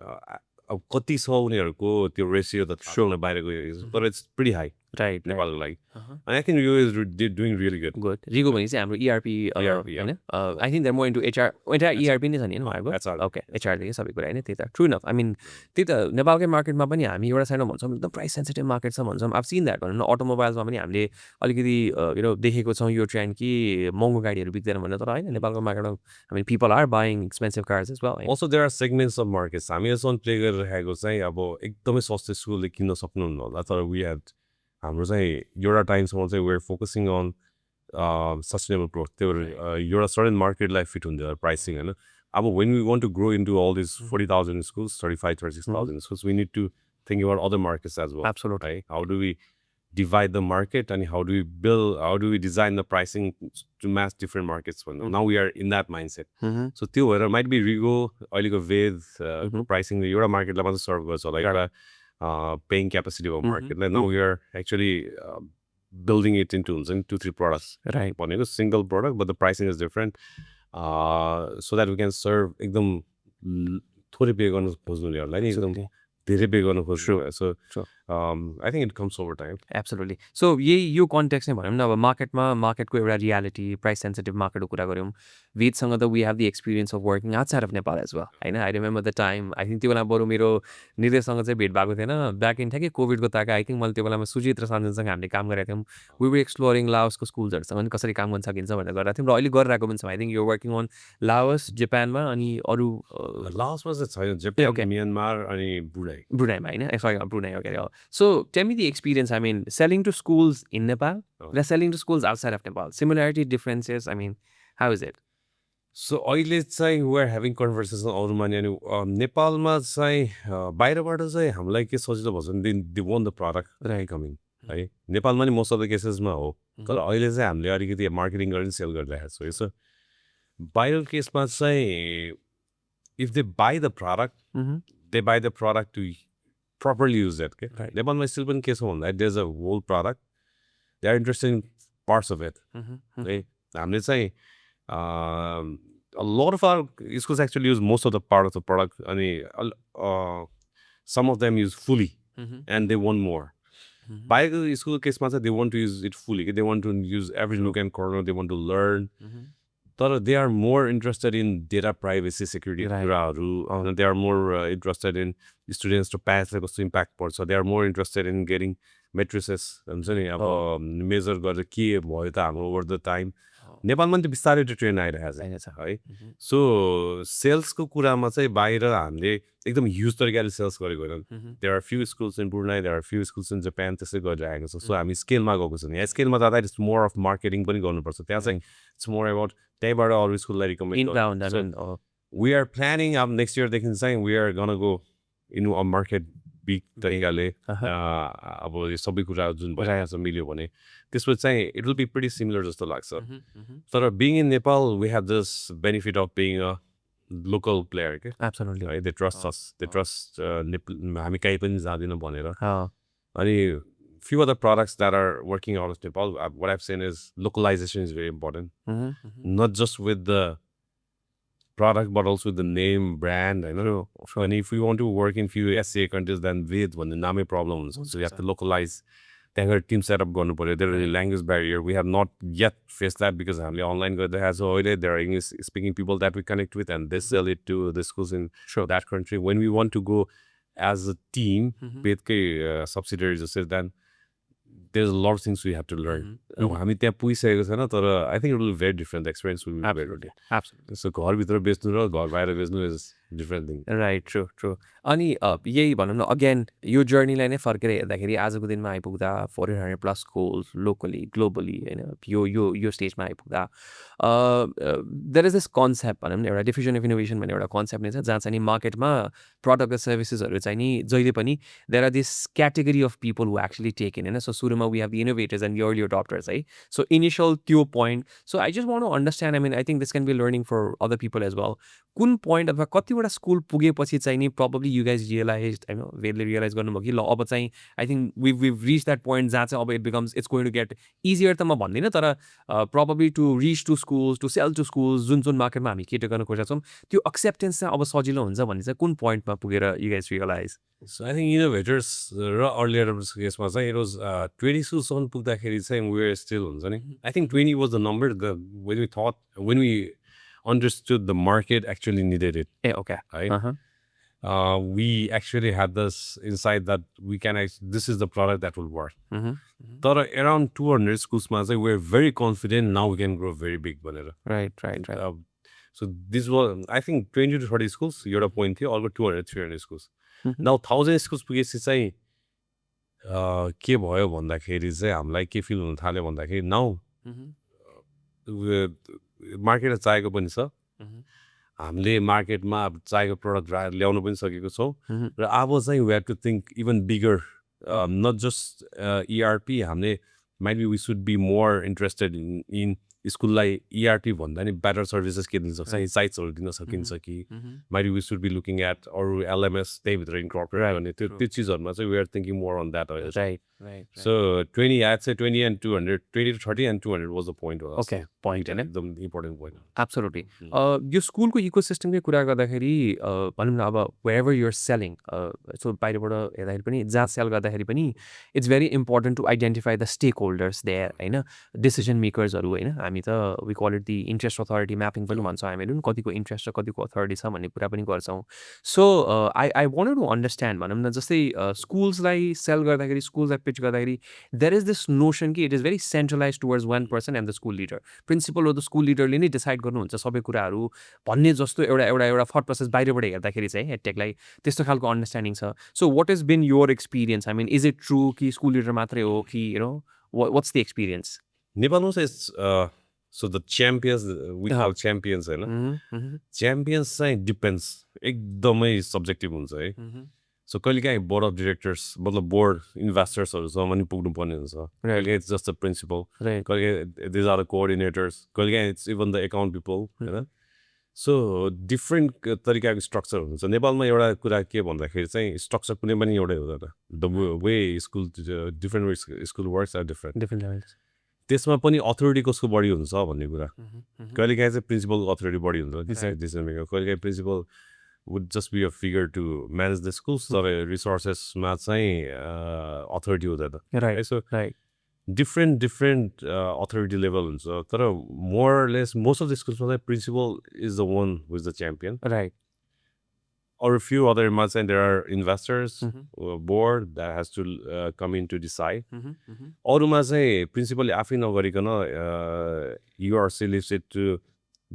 अब कति छ उनीहरूको त्यो रेसियो त बाहिरको तर इट्स प्रिटी हाई. राइट नेपालको लागि अनि I think Rigo is doing really good good Rigo भने चाहिँ हाम्रो इआरपी होइन I think there more into HR entire ERP नै छ नि होइन उहाँहरूको ओके एचआरदेखि सबै कुरा होइन त्यही त ट्रु इनफ आई मिन त्यही त नेपालकै मार्केटमा पनि हामी एउटा साइडमा भन्छौँ एकदम प्राइस सेन्सिटिभ मार्केट छ भन्छौँ अब सिन द्याट भनौँ न अटोमोबाइल्समा पनि हामीले अलिकति देखेको छौँ यो ट्रेन्ड कि महँगो गाडीहरू बिक्दैन भनेर तर होइन नेपालको मार्केटमा I mean people are buying expensive cars as well also there are segments of markets हामी यसमा प्ले गरिरहेको चाहिँ अब एकदमै सस्तो स्कुलले किन्न सक्नुहुन्न होला तर वी हेड हाम्रो चाहिँ एउटा टाइमसम्म चाहिँ we're focusing on sustainable growth त्यो एउटा सर्टेन मार्केटलाई फिट हुन्छ प्राइसिङ होइन अब when we want to grow into all this 40,000 schools 35-36,000 schools we need to think about other markets as well. Absolutely. Right? How do we divide the market and how do we design the pricing to match different markets when now we are in that mindset. So त्यो भएर might be Rigo अहिलेको वेद pricing एउटा मार्केटलाई मात्र serve गर्छ like एउटा paying capacity of market. Like now we are actually building it into 2-3 products. Right. भनेको single product but the pricing is different so that we can serve एकदम थोरै pay गर्न खोज्नुलाई नि एकदम धेरै पे गर्न खोज्छु so I think it comes over time absolutely so यो कन्टेक्स्ट नै भनौँ न अब मार्केटको एउटा रियालिटी प्राइस सेन्सिटिभ मार्केटको कुरा गऱ्यौँ वेदसँग त we have the experience of working outside of Nepal as well होइन I remember the time I think त्यो बेला बरु मेरो निर्देशसँग चाहिँ भेट भएको थिएन ब्याक इन ठ्याक्कै कोभिडको ताका आई थिङ्क मैले त्यो बेलामा सुजित र सञ्जनसँग हामीले काम गरेका थियौँ वी वर एक्सप्लोरिङ लाओसको स्कुल्सहरूसँग पनि कसरी काम गर्न सकिन्छ भनेर गरेका थियौँ र अहिले गरिरहेको पनि छौँ आई थिङ्क यो वर्किङ अन लाओस जापानमा अनि अरू लाओसमा चाहिँ छैन जापान म्यानमार अनि ब्रुनाईमा होइन sorry Brunei okay so tell me the experience I mean selling to schools in Nepal र selling to schools outside of Nepal similarity differences I mean how is it so अहिले चाहिँ वेआर ह्याभिङ कन्भर्सेसन अरूमा नि अनि नेपालमा चाहिँ बाहिरबाट चाहिँ हामीलाई के सजिलो भन्छ भने they want the product right coming है नेपालमा नि मोस्ट अफ द केसेसमा हो तर अहिले चाहिँ हामीले अलिकति मार्केटिङ गरेर सेल गरिरहेको छौँ यसो बाहिरको केसमा चाहिँ if they buy the product they buy the product to properly use it. Okay? नेपालमा स्टिल पनि के छ भन्दा there's a whole product. They are interested in parts of it. हामीले चाहिँ a lot of our schools actually use most of the part of the product. अनि some of them use fully and they want more. बाहिरको स्कुलको केसमा चाहिँ they want to use it fully. They want to use every nook and corner. They want to learn. तर they are more interested in data privacy security कुराहरू they are more interested in students to pass कस्तो impact पर्छ they are more interested in getting matrices हुन्छ नि अब major गरेर के भयो त हाम्रो ओभर द टाइम नेपालमा पनि बिस्तारै त्यो ट्रेन्ड आइरहेको छ है सो सेल्सको कुरामा चाहिँ बाहिर हामीले एकदम ह्युज तरिकाले सेल्स गरेको होइन there are few schools in Brunei there are few schools in Japan त्यसै गरिरहेको छ सो हामी स्केलमा गएको छौँ यहाँ स्केलमा जाँदा इट्स मोर अफ मार्केटिङ पनि गर्नुपर्छ त्यहाँ चाहिँ इट्स मोर अबाउट त्यहीँबाट अरू स्कुललाई रिकमेन्ड वी आर प्लानिङ अब नेक्स्ट इयरदेखि चाहिँ we are gonna go in a market big तरिकाले अब यो सबै कुरा जुन भइरहेको छ मिल्यो भने त्यसपछि चाहिँ it will be pretty similar जस्तो लाग्छ तर being in Nepal we have this benefit of being a local player के एब्सोल्युटली है they trust us they trust हामी कहीँ पनि जाँदैनौँ भनेर अनि few other products that are working out of Nepal what I've seen is localization is very important not just with the product but also with the name brand I know and if we want to work in few SCA countries then with when the name problems so we have to localize त्यहाँको team setup गर्नु पर्यो there is language barrier we have not yet face that because हामीले online गर्दा so अहिले there are English speaking people that we connect with and this sell it to the schools in that country when we want to go as a team पेदकै subsidiary जस्तै then there is lot things we have to learn हामी त्यहाँ पुगिसकेको छैन तर I think it will very different experience will be very so घरभित्र बेच्नु र घर बाहिर बेच्नु is different thing right true true अनि यही भनौँ न अगेन यो जर्नीलाई नै फर्केर हेर्दाखेरि आजको दिनमा आइपुग्दा 400+ स्कुल्स लोकली ग्लोबली होइन यो स्टेजमा आइपुग्दा देयर इज दिस कन्सेप्ट भनौँ न एउटा डिफ्युजन अफ इनोभेसन भन्ने एउटा कन्सेप्ट नै छ जहाँ चाहिँ नि मार्केटमा प्रडक्ट र सर्भिसेसहरू चाहिँ नि जहिले पनि there are this category of people who actually take in होइन सो सुरुमा we have the innovators and early adopters है सो इनिसियल त्यो point so I just want to understand I mean I think this can be learning for other people as well कुन point अथवा कतिवटा एउटा school पुगेपछि चाहिँ नि probably you guys realized होइन वेदले रियलाइज गर्नुभयो कि ल अब चाहिँ I think we've reached that point जहाँ चाहिँ अब it's going to get easier त म भन्दिनँ तर probably to reach to schools, to sell to schools जुन मार्केटमा हामी केटर गर्न खोजेका छौँ त्यो एक्सेप्टेन्स चाहिँ अब सजिलो हुन्छ भन्ने चाहिँ कुन पोइन्टमा पुगेर you guys realize? So I think innovators र earlier केसमा चाहिँ it was 20 schools पुग्दाखेरि चाहिँ we were still हुन्छ नि. I think 20 was the number when we understood the market actually needed it. Okay. Right? We actually had this insight that we can this is the product that will work. But around 200 schools, we're very confident now we can grow very big. Right. So this was, I think, 20 to 30 schools, you're a point here, all 200, 300 schools. Now 1000 schools पुगेपछि चाहिँ के भयो भन्दाखेरि चाहिँ हामीलाई के feel हुन थाल्यो भन्दाखेरि नाउ मार्केटमा चाहिएको पनि छ हामीले मार्केटमा चाहिएको प्रडक्ट ल्याउन पनि सकेको छौँ र अब चाहिँ we have to think even bigger, not just ERP. हामीले might be we should be more interested in स्कुललाई ERP भन्दा नि better services के दिन सक्छ insights-हरु दिन सकिन्छ कि might be we should be looking at अरु LMS त्यहीभित्र incorporate गर्ने त्यो चिजहरुमा चाहिँ we are thinking more on that. Right. So 20, I'd say 20 and 200, 20 to 30 and 200 was the point. Okay, point in it. The important point. Absolutely. यो स्कुलको इकोसिस्टमकै कुरा गर्दाखेरि भनौँ न अब wherever you're selling, so बाहिरबाट हेर्दाखेरि पनि जहाँ सेल गर्दाखेरि पनि it's very important to identify the stakeholders there हैन decision makersहरु हैन हामी त we call it the interest authority mapping पनि भन्छौँ हामीहरु कतिको इन्ट्रेस्ट र कतिको अथोरिटी छ भन्ने कुरा पनि गर्छौँ. So I wanted to understand भनौँ न जस्तै स्कुल्सलाई सेल गर्दाखेरि स्कुल्सलाई पिच गर्दाखेरि there is this notion कि it is very centralized towards one person and the school leader. Principal or the school leaderले नै डिसाइड गर्नुहुन्छ सबै कुराहरू भन्ने जस्तो एउटा थट प्रोसेस बाहिरबाट हेर्दाखेरि चाहिँ हेडटेकलाई त्यस्तो खालको अन्डरस्ट्यान्डिङ छ. So what has been your experience? I mean is it true कि स्कुल लिडर मात्रै हो कि you know what's the experience? नेपालमा चाहिँ so the champions we call champions हैन champions चाहिँ डिपेन्ड्स एकदमै सब्जेक्टिभ हुन्छ है. सो कहिलेकाहीँ बोर्ड अफ डिरेक्टर्स मतलब बोर्ड इन्भेस्टर्सहरूसँग पनि पुग्नुपर्ने हुन्छ. कहिलेकाहीँ इट्स जस्ट द प्रिन्सिपल, कहिलेकाहीँ दिज आर द कोअर्डिनेटर्स, कहिलेकाहीँ it's even the account people होइन. सो डिफ्रेन्ट तरिकाको स्ट्रक्चर हुन्छ. नेपालमा एउटा कुरा के भन्दाखेरि चाहिँ स्ट्रक्चर कुनै पनि एउटै हुँदैन. The way school different way school works are different. त्यसमा पनि अथोरिटी कसको बढी हुन्छ भन्ने कुरा. कहिलेकाहीँ चाहिँ प्रिन्सिपलको अथोरिटी बढी हुन्छ डिसिजन मेकर, कहिलेकाहीँ principal would just be a figure to manage the schools. So resources ma चाहिँ authority हुँदैन. Right. So right. different authority level हुन्छ. तर more or less most of the schools ma principal is the one who is the champion. Right. Or a few other ma चाहिँ there are investors, board that has to come in to decide. अरुमा चाहिँ प्रिन्सिपलले आफै नगरिकन you are solicited to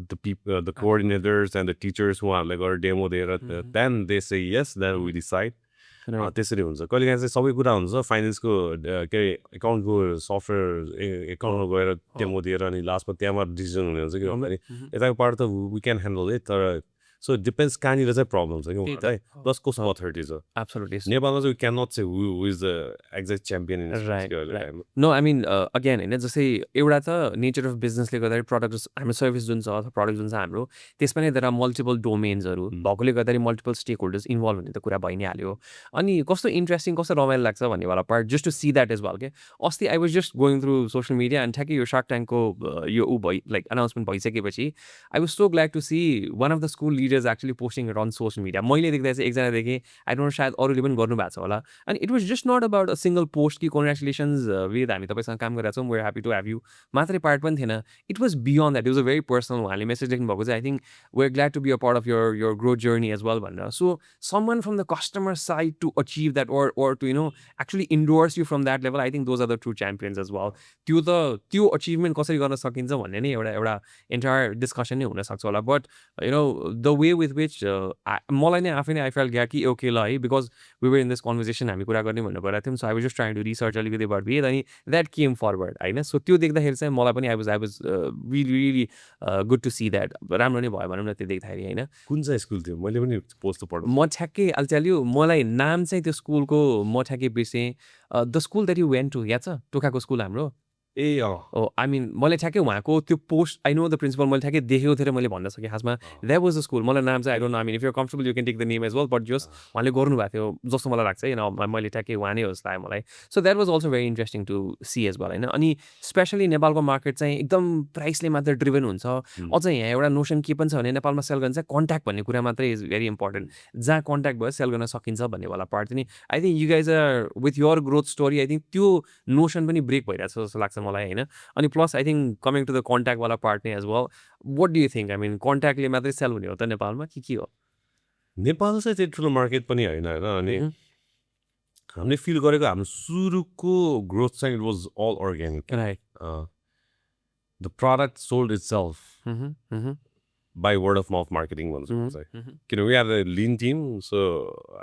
the people, the coordinators and the teachers who are like our demo there, then they say yes, then we decide. त्यसरी हुन्छ. कहिलेकाहीँ चाहिँ सबै कुरा हुन्छ फाइनेन्सको के एकाउन्टको सफ्टवेयर एकाउन्टमा गएर डेमो दिएर अनि लास्टमा त्यहाँबाट डिसिजन हुने हुन्छ कि भन्दाखेरि यताको पार्ट त वी क्यान ह्यान्डल इट. तर सो डिपेन्ड्स कहाँनिर चाहिँ प्रब्लम छ कि है प्लस कसको अथोरिटी छ. एब्सोल्युटली. नेपालमा चाहिँ can not say who is the exact champion in right. No I mean again होइन जस्तै एउटा त नेचर अफ बिजनेसले गर्दाखेरि प्रडक्ट हाम्रो सर्भिस जुन छ अथवा प्रडक्ट जुन छ हाम्रो त्यसमा नै देयर आर मल्टिपल डोमेन्सहरू भएकोले गर्दाखेरि मल्टिपल स्टेक होल्डर्स इन्भल्भ हुने त कुरा भइ नै हाल्यो. अनि कस्तो इन्ट्रेस्टिङ कस्तो रमाइलो लाग्छ भन्नेवाला part just to see that is well के अस्ति I was just going through social media and ठ्याक्कै यो शार्क ट्याङ्कको यो लाइक अनाउन्समेन्ट भइसकेपछि I was so glad to see one of the school leaders actually posting it on social media. मैले देख्दा चाहिँ एकजना देखेँ आई डोन्ट नो सायद अरूले पनि गर्नुभएको छ होला. अनि it was just not about a single post कि कङ्ग्रेचुलेसन्स वेद हामी तपाईँसँग काम गरिरहेको छौँ we're happy to have you मात्रै पार्ट पनि थिएन. It was beyond that. It was a very personal. उहाँले मेसेज लेख्नुभएको चाहिँ I think we're glad to be a part of your growth journey as well भनेर. So someone from the customer side to achieve that or to actually endorse you from that level, I think those are the true champions as well. त्यो achievement कसरी गर्न सकिन्छ भन्ने नै एउटा entire discussion नै हुनसक्छ होला. But the way with which मलाई नै आफै नै आई फेल्ट कि ओके ल है because we were in this conversation हामी कुरा गर्ने भन्नु गइरहेको थियौँ. So I was just trying to research अलिकति अबाउट वेद अनि द्याट केम फरवर्ड होइन. सो त्यो देख्दाखेरि चाहिँ मलाई पनि I was really good to see that. राम्रो नै भयो भनौँ न त्यो देख्दाखेरि होइन. कुन चाहिँ स्कुल थियो मैले पनि पोस्ट पढ्नु. म ठ्याक्कै अल्चाल्यो मलाई नाम चाहिँ त्यो स्कुलको म ठ्याक्कै बिर्सेँ. The school that you went to याद छ टोकाको स्कुल हाम्रो ए आई मिन मैले ठ्याक्कै उहाँको त्यो post I know the principal मैले ठ्याक्कै देखेको थिएँ र मैले भन्न सकेँ खासमा द्याट वाज द स्कुल मलाई नाम चाहिँ I don't know I mean if you comfortable you can take the name as well but जस उहाँले गर्नुभएको थियो जस्तो मलाई लाग्छ होइन मैले ठ्याक्कै उहाँ नै हो जस्तो लाग्यो मलाई so that was also very interesting to see as well होइन अनि स्पेसली नेपालको मार्केट चाहिँ एकदम प्राइसले मात्र ड्रिभन हुन्छ अझ यहाँ एउटा नोसन के पनि छ भने नेपालमा सेल गर्न चाहिँ कन्ट्याक्ट भन्ने कुरा मात्रै इज भेरी इम्पोर्टेन्ट जहाँ कन्ट्याक्ट भयो सेल गर्न सकिन्छ भन्ने वाला पार्ट चाहिँ I think you guys are with your growth story I think त्यो नोसन पनि ब्रेक भइरहेको छ जस्तो लाग्छ मलाई होइन अनि plus I think coming to the कन्ट्याक्टवाला पार्ट नै as well what do you think I mean कन्ट्याक्टले मात्रै सेल हुने हो त नेपालमा के हो नेपाल चाहिँ त्यति ठुलो मार्केट पनि होइन होइन अनि हामीले फिल गरेको हाम्रो सुरुको ग्रोथ चाहिँ it was all organic right the product sold itself by word of mouth marketing भन्छ चाहिँ किन we are a lean team so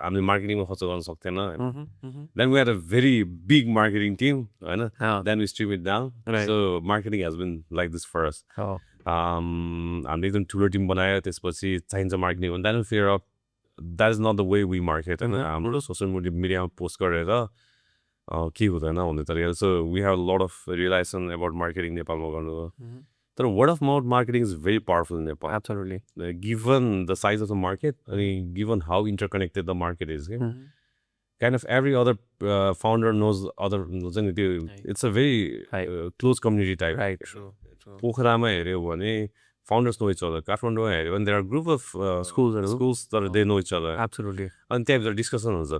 हामीले मार्केटिङमा खर्च गर्न सक्थेन होइन then we are a very big marketing team होइन then we stream it down so marketing has been like this for us हामीले एकदम ठुलो टिम बनायो त्यसपछि चाहिन्छ मार्केटिङ भने then fear of that is not the way we market होइन हाम्रो सोसियल मिडियामा पोस्ट गरेर के हुँदैन भन्ने तरिकाले so we have lot of realisation about marketing नेपालमा गर्नु तर word of mouth marketing is very powerful in Nepal absolutely given the size of the market अनि given how interconnected the market is के kind of every other founder knows other हुन्छ नि त्यो it's a very close community type right पोखरामा हेऱ्यो भने founders no each other काठमाडौँमा हेऱ्यो भने there are group of schools तर they know each other absolutely अनि त्यहाँभित्र डिस्कसन हुन्छ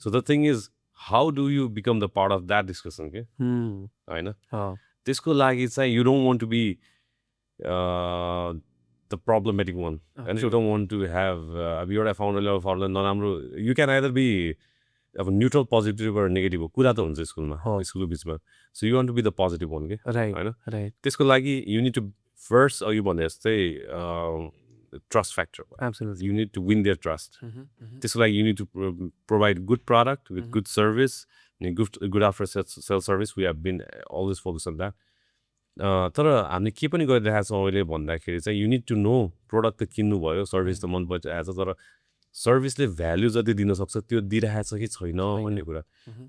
so the thing is how do you become the part of that discussion के होइन त्यसको लागि चाहिँ you don't want to be the problematic one and you don't want to have अब एउटा फाउन्डरले नराम्रो यु क्यान आइदर बी अब न्युट्रल पोजिटिभ र नेगेटिभ हो कुरा त हुन्छ स्कुलमा स्कुलको बिचमा so you want to be the positive one के होइन त्यसको लागि यु निड टु फर्स्ट अघि भने जस्तै trust factor you need to win their trust त्यसको लागि you need to provide good product with good service good after sale service we have been always focus on that तर हामीले के पनि गरिरहेको छौँ अहिले भन्दाखेरि चाहिँ you need to know product त किन्नु भयो सर्भिस त मन परिरहेको छ तर सर्भिसले भ्याल्यु जति दिन सक्छ त्यो दिइरहेको छ कि छैन भन्ने कुरा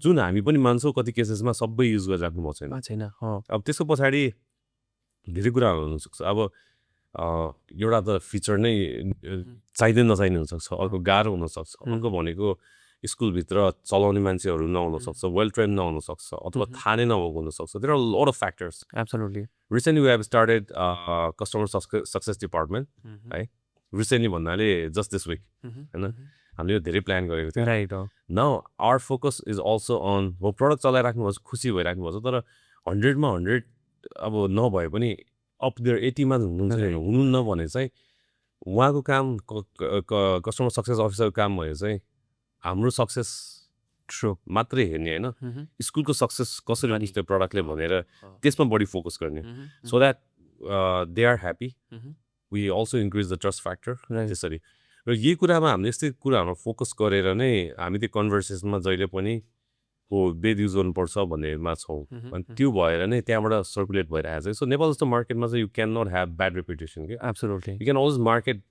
जुन हामी पनि मान्छौँ कति केसेसमा सबै युज गरिराख्नु भएको छैन अब त्यसको पछाडि धेरै कुराहरू हुनसक्छ अब एउटा त फिचर नै चाहिँदै नचाहिने हुनसक्छ अर्को गाह्रो हुनसक्छ अर्को भनेको स्कुलभित्र चलाउने मान्छेहरू नहुनसक्छ वेल ट्रेन नहुनसक्छ अथवा थाहा नै नभएको हुनसक्छ there are lot of factors absolutely recently we have started customer success department है रिसेन्टली भन्नाले जस्ट दिस विक होइन हामीले यो धेरै प्लान गरेको थियो right now our focus is also on हो प्रडक्ट चलाइराख्नुभएको छ खुसी भइराख्नु भएको छ तर 100मा 100 अब नभए पनि अप देयर 80मा हुनुहुन्न भने चाहिँ उहाँको काम कस्टमर सक्सेस अफिसरको काम भयो चाहिँ हाम्रो सक्सेस मात्रै हेर्ने होइन स्कुलको सक्सेस कसरी हुन्छ त्यो प्रडक्टले भनेर त्यसमा बढी फोकस गर्ने so that they are happy we also increase the trust factor त्यसरी र यही कुरामा हामीले यस्तै कुराहरूमा फोकस गरेर नै हामी त्यो कन्भर्सेसनमा जहिले पनि हो बेद युज गर्नुपर्छ भन्नेमा छौँ अनि त्यो भएर नै त्यहाँबाट सर्कुलेट भइरहेको छ सो नेपाल जस्तो मार्केटमा चाहिँ you can not have bad reputation कि absolutely you can always market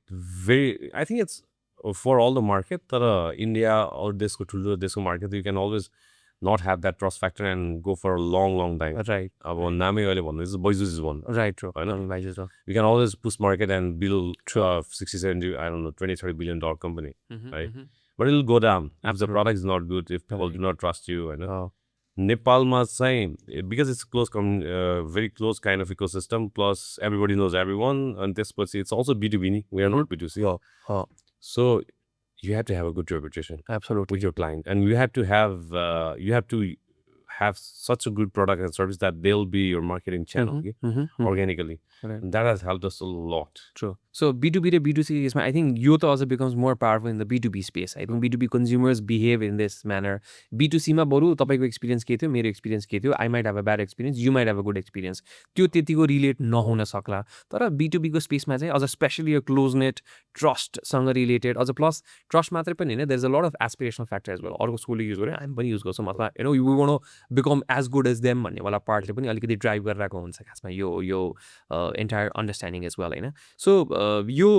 very I think it's for all the market तर इन्डिया अरू देशको ठुलो देशको market you can always not have that trust factor and go for long time right अब नामै अहिले भन्दैछ बैजुज इज भन राइट होइन you you can always push market and bill 60-70 I don't know $20-30 billion company right but it'll go down if the product is not good if people do not trust you होइन नेपालमा चाहिँ because it's close very close kind of ecosystem plus everybody knows everyone and त्यसपछि it's also B2B नि we are not B2C so you have to have a good reputation absolutely with your client and you have to have such a good product and service that they'll be your marketing channel organically and that has helped us a lot. True. So B2B to B2C is I think youth also becomes more powerful in the B2B space. I think B2B consumers behave in this manner. B2C मा बरु तपाईको experience के थियो मेरो experience के थियो I might have a bad experience you might have a good experience त्यो त्यतिको रिलेट नहुन सक्ला तर B2B को स्पेसमा चाहिँ अझ स्पेशली यो क्लोज नेट ट्रस्टसँग रिलेटेड अझ प्लस ट्रस्ट मात्रै पनि होइन there is a lot of aspirational factor as well अर्को स्कुलले युज गर्यो हामी पनि युज गर्छौँ अथवा you we want to become as good as them भन्नेवाला पार्टले पनि अलिकति ड्राइभ गरिरहेको हुन्छ खासमा यो एन्टायर अन्डरस्ट्यान्डिङ एज वेल होइन सो यो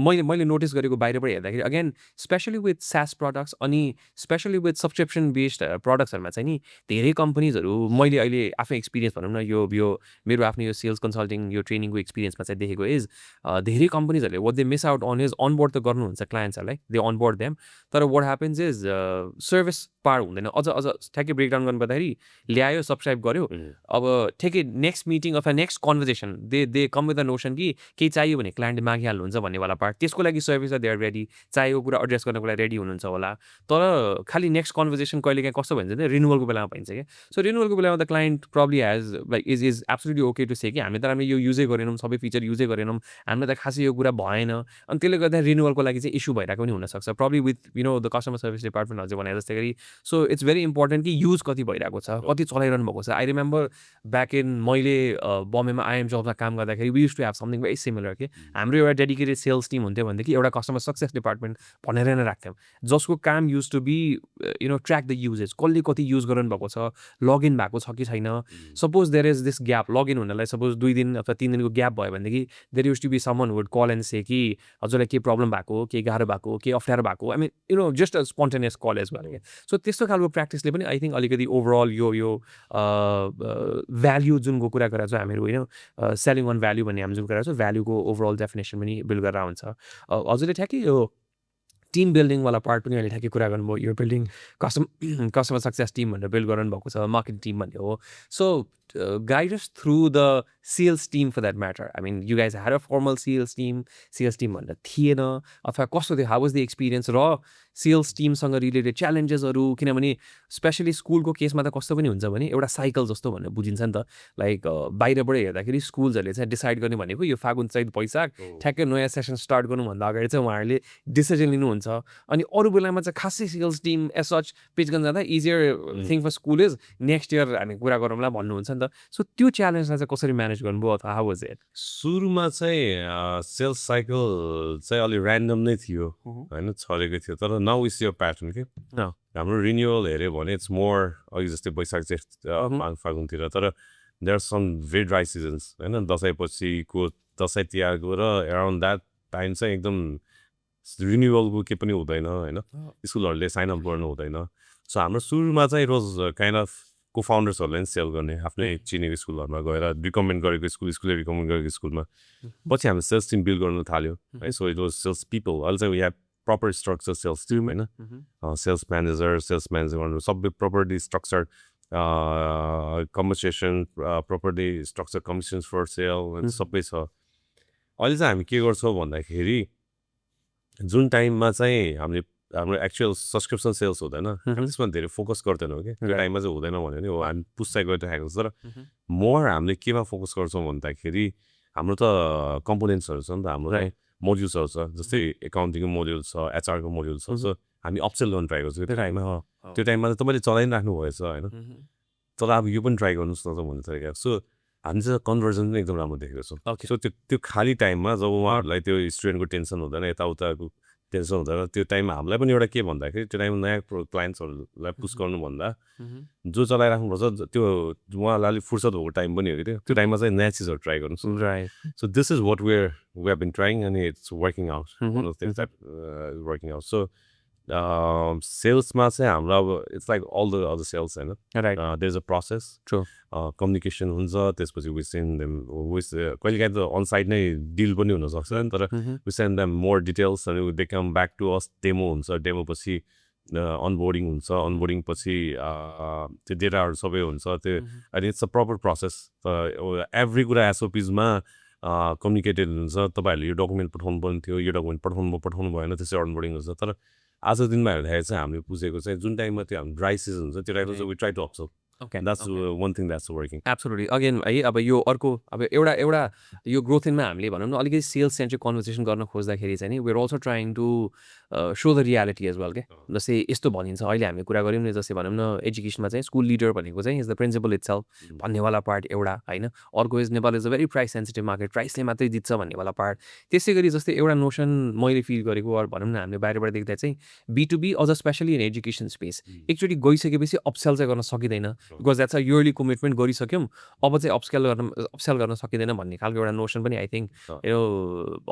मैले नोटिस गरेको बाहिरबाट हेर्दाखेरि again specially with SaaS products अनि स्पेसली विथ सब्सक्रिप्सन बेस्ड प्रडक्ट्सहरूमा चाहिँ नि धेरै कम्पनीजहरू मैले अहिले आफै एक्सपिरियन्स भनौँ न यो मेरो आफ्नो यो सेल्स कन्सल्टिङ यो ट्रेनिङको एक्सपिरियन्समा चाहिँ देखेको इज धेरै कम्पनीजहरूले what they miss out on is onboard त गर्नुहुन्छ क्लायन्ट्सहरूलाई दे अनबोर्ड देम तर वाट ह्यापन्स इज सर्भिस पार हुँदैन अझ ठ्याक्कै ब्रेकडाउन गर्नुपर्दाखेरि ल्यायो सब्सक्राइब गर्यो अब ठ्याक्कै नेक्स्ट मिटिङ अथवा next conversation they come with the notion कि केही चाहियो भने क्लायन्टले मागिहाल्नुहुन्छ भन्नेवाला पार्ट त्यसको लागि सर्भिस दे आर रेडी चाहिएको कुरा एड्रेस गर्नको लागि रेडी हुनुहुन्छ होला तर खालि नेक्स्ट कन्भर्सेसन कहिले काहीँ कस्तो भन्छ भने रिन्युअलको बेलामा भइन्छ क्या सो रिन्युअलको बेलामा त client probably has like is absolutely okay to say कि हामीले त हामीले यो युजै गरेनौँ सबै फिचर युजै गरेनौँ हामीलाई त खासै यो कुरा भएन अनि त्यसले गर्दा रिन्युअलको लागि चाहिँ इस्यु भइरहेको पनि हुनसक्छ probably with the customer service department हजुर भने जस्तै गरी सो इट्स भेरी इम्पोर्टेन्ट कि युज कति भइरहेको छ कति चलाइरहनु भएको छ आई रिमेम्बर ब्याक इन मैले बम्बेमा आइएम जबमा काम गर्दाखेरि we use to have something very similar कि हाम्रो एउटा डेडिकेटेड सेल्स टिम हुन्थ्यो भनेदेखि एउटा कस्टमर सक्सेस डिपार्टमेन्ट भनेर नै राख्थ्यौँ जसको काम use to be track the uses कसले कति युज गर्नु भएको छ लगइन भएको छ कि छैन suppose there is this gap login हुनलाई सपोज 2 दिन अथवा 3 दिनको ग्याप भयो भनेदेखि there use to be someone would call and say कि हजुरलाई के प्रब्लम भएको के गाह्रो भएको के अप्ठ्यारो भएको I mean just a spontaneous call as well so त्यस्तो खालको प्र्याक्टिसले पनि आई थिङ्क अलिकति ओभरअल यो भ्याल्यु जुनको कुरा गरेर चाहिँ हामीहरू होइन सेलिङ अन भ्याल्यु भन्ने हामी जुन कुरा छ भ्याल्युको ओभरअल डेफिनेसन पनि बिल्ड गरेर हुन्छ हजुरले ठ्याक्कै यो टिम बिल्डिङवाला पार्ट पनि अहिले ठ्याक्कै कुरा गर्नुभयो यो बिल्डिङ कस्टमर सक्सेस टिम भनेर बिल्ड गराउनु भएको छ मार्केटिङ टिम भन्ने हो so guide us through the sales team for that matter. I mean, you guys had a formal sales team भन्दा थिएन अथवा कस्तो थियो हाउ वाज द एक्सपिरियन्स र सेल्स टिमसँग रिलेटेड च्यालेन्जेसहरू किनभने स्पेसली स्कुलको केसमा त कस्तो पनि हुन्छ भने एउटा साइकल जस्तो भनेर बुझिन्छ नि त लाइक बाहिरबाट हेर्दाखेरि स्कुल्सहरूले चाहिँ डिसाइड गर्ने भनेको यो फागुन चैत वैशाख ठ्याक्कै नयाँ सेसन स्टार्ट गर्नुभन्दा अगाडि चाहिँ उहाँहरूले डिसिजन लिनुहुन्छ अनि अरू बेलामा चाहिँ खासै sales team as such pitch गर्न जाँदा easier thing for school is next year हामी कुरा गरौँला भन्नुहुन्छ नि त सो त्यो च्यालेन्जलाई चाहिँ कसरी म्यानेज गर्नुभयो अथवा हाउ वाज इट सुरुमा चाहिँ सेल्स साइकल चाहिँ अलिक ऱ्यान्डम नै थियो होइन छरेको थियो तर नाउ इज यो प्याटर्न के हाम्रो रिन्युअल हेऱ्यो भने इट्स मोर अघि जस्तै वैशाख जेठ फागुनतिर तर there are some very dry seasons होइन दसैँपछिको दसैँ तिहारको र एराउन्ड द्याट टाइम चाहिँ एकदम रिन्युअलको के पनि हुँदैन होइन स्कुलहरूले साइन अप गर्नु हुँदैन सो हाम्रो सुरुमा चाहिँ रोज काइन्ड अफ को फाउन्डर्सहरूलाई पनि सेल गर्ने आफ्नै चिनेको स्कुलहरूमा गएर रिकमेन्ड गरेको स्कुलले रिकमेन्ड गरेको स्कुलमा पछि हामीले सेल्स टिम बिल्ड गर्नु थाल्यो है so it was sales people अहिले चाहिँ we have proper structure sales team होइन सेल्स म्यानेजर गर्नु सबै properly structure compensation properly structure commissions for sale सबै छ अहिले चाहिँ हामी के गर्छौँ भन्दाखेरि जुन टाइममा चाहिँ हामीले हाम्रो एक्चुअल सब्सक्रिप्सन सेल्स हुँदैन त्यसमा धेरै फोकस गर्दैनौँ कि त्यो टाइममा चाहिँ हुँदैन भन्यो भने हो हामी पुस्ताइ गरिरहेको छ तर मोर हामीले केमा फोकस गर्छौँ भन्दाखेरि हाम्रो त कम्पोनेन्ट्सहरू छ नि त हाम्रो मोड्युल्सहरू छ जस्तै एकाउन्टिङको मोड्युल छ एचआरको मोड्युल छ सो हामी अपसेल गर्नु ट्राई गर्छौँ त्यो टाइममा त तपाईँले चलाइराख्नु भएछ होइन तर अब यो पनि ट्राई गर्नुहोस् न त भन्ने तरिका सो हामी चाहिँ कन्भर्जन पनि एकदम राम्रो देखेको छौँ सो त्यो खाली टाइममा जब उहाँहरूलाई त्यो स्टुडेन्टको टेन्सन हुँदैन यताउताको टेन्सन हुँदैन त्यो टाइममा हामीलाई पनि एउटा के भन्दाखेरि त्यो टाइममा नयाँ क्लाइन्ट्सहरूलाई पुस गर्नुभन्दा जो चलाइराख्नुपर्छ त्यो उहाँलाई अलिक फुर्सद भएको टाइम पनि हो कि त्यो टाइममा चाहिँ नयाँ चिजहरू ट्राई गर्नुहोस् right so this is what we have been trying and it's working out working out so सेल्समा चाहिँ हाम्रो अब it's like all the other sales होइन there is a process communication हुन्छ त्यसपछि वी सेन्ड देम कहिलेकाहीँ त अनसाइड नै डिल पनि हुनसक्छ नि तर we send them more details अनि they come back to us demo हुन्छ डेमो पछि अनबोर्डिङ हुन्छ अनबोर्डिङ पछि त्यो डेटाहरू सबै हुन्छ त्यो अनि it's a proper process every कुरा एसओपिजमा कम्युनिकेटेड हुन्छ तपाईँहरूले यो डकुमेन्ट पठाउनु पर्ने थियो यो डकुमेन्ट पठाउनु भएन त्यसै अनबोर्डिङ हुन्छ तर आजको दिनमा हेर्दाखेरि चाहिँ हामीले बुझेको चाहिँ जुन टाइममा त्यो हाम्रो ड्राई सिजन हुन्छ त्यो टाइममा चाहिँ we try to observe that's one thing that's working absolutely again है अब यो अर्को अब एउटा यो ग्रोथिङमा हामीले भनौँ न अलिकति सेल्स सेन्ट्रिक कन्भर्सेसन गर्न खोज्दाखेरि चाहिँ नि we're also trying to show the reality as well के जस्तै यस्तो भनिन्छ अहिले हामी कुरा गऱ्यौँ नि जस्तै भनौँ न एजुकेसनमा चाहिँ स्कुल लिडर भनेको चाहिँ is the principal itself भन्नेवाला पार्ट एउटा होइन अर्को is Nepal is a very price sensitive market प्राइसले मात्रै जित्छ भन्नेवाला पार्ट त्यसै गरी जस्तै एउटा नोसन मैले फिल गरेको अरू भनौँ न हामीले बाहिरबाट देख्दा चाहिँ B2B अझ स्पेसली इन एजुकेसन स्पेस एकचोटि गइसकेपछि अपसेल चाहिँ गर्न सकिँदैन because that's a yearly commitment गरिसक्यौँ अब चाहिँ अपसेल गर्न सकिँदैन भन्ने खालको एउटा नोसन पनि आई थिङ्क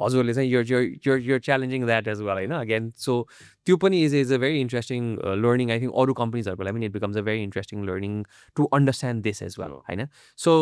हजुरले चाहिँ you're challenging that as well होइन अगेन सो त्यो पनि is a very interesting learning I think अरू कम्पनीजहरूको लागि पनि it becomes a very interesting learning to understand this as well होइन सो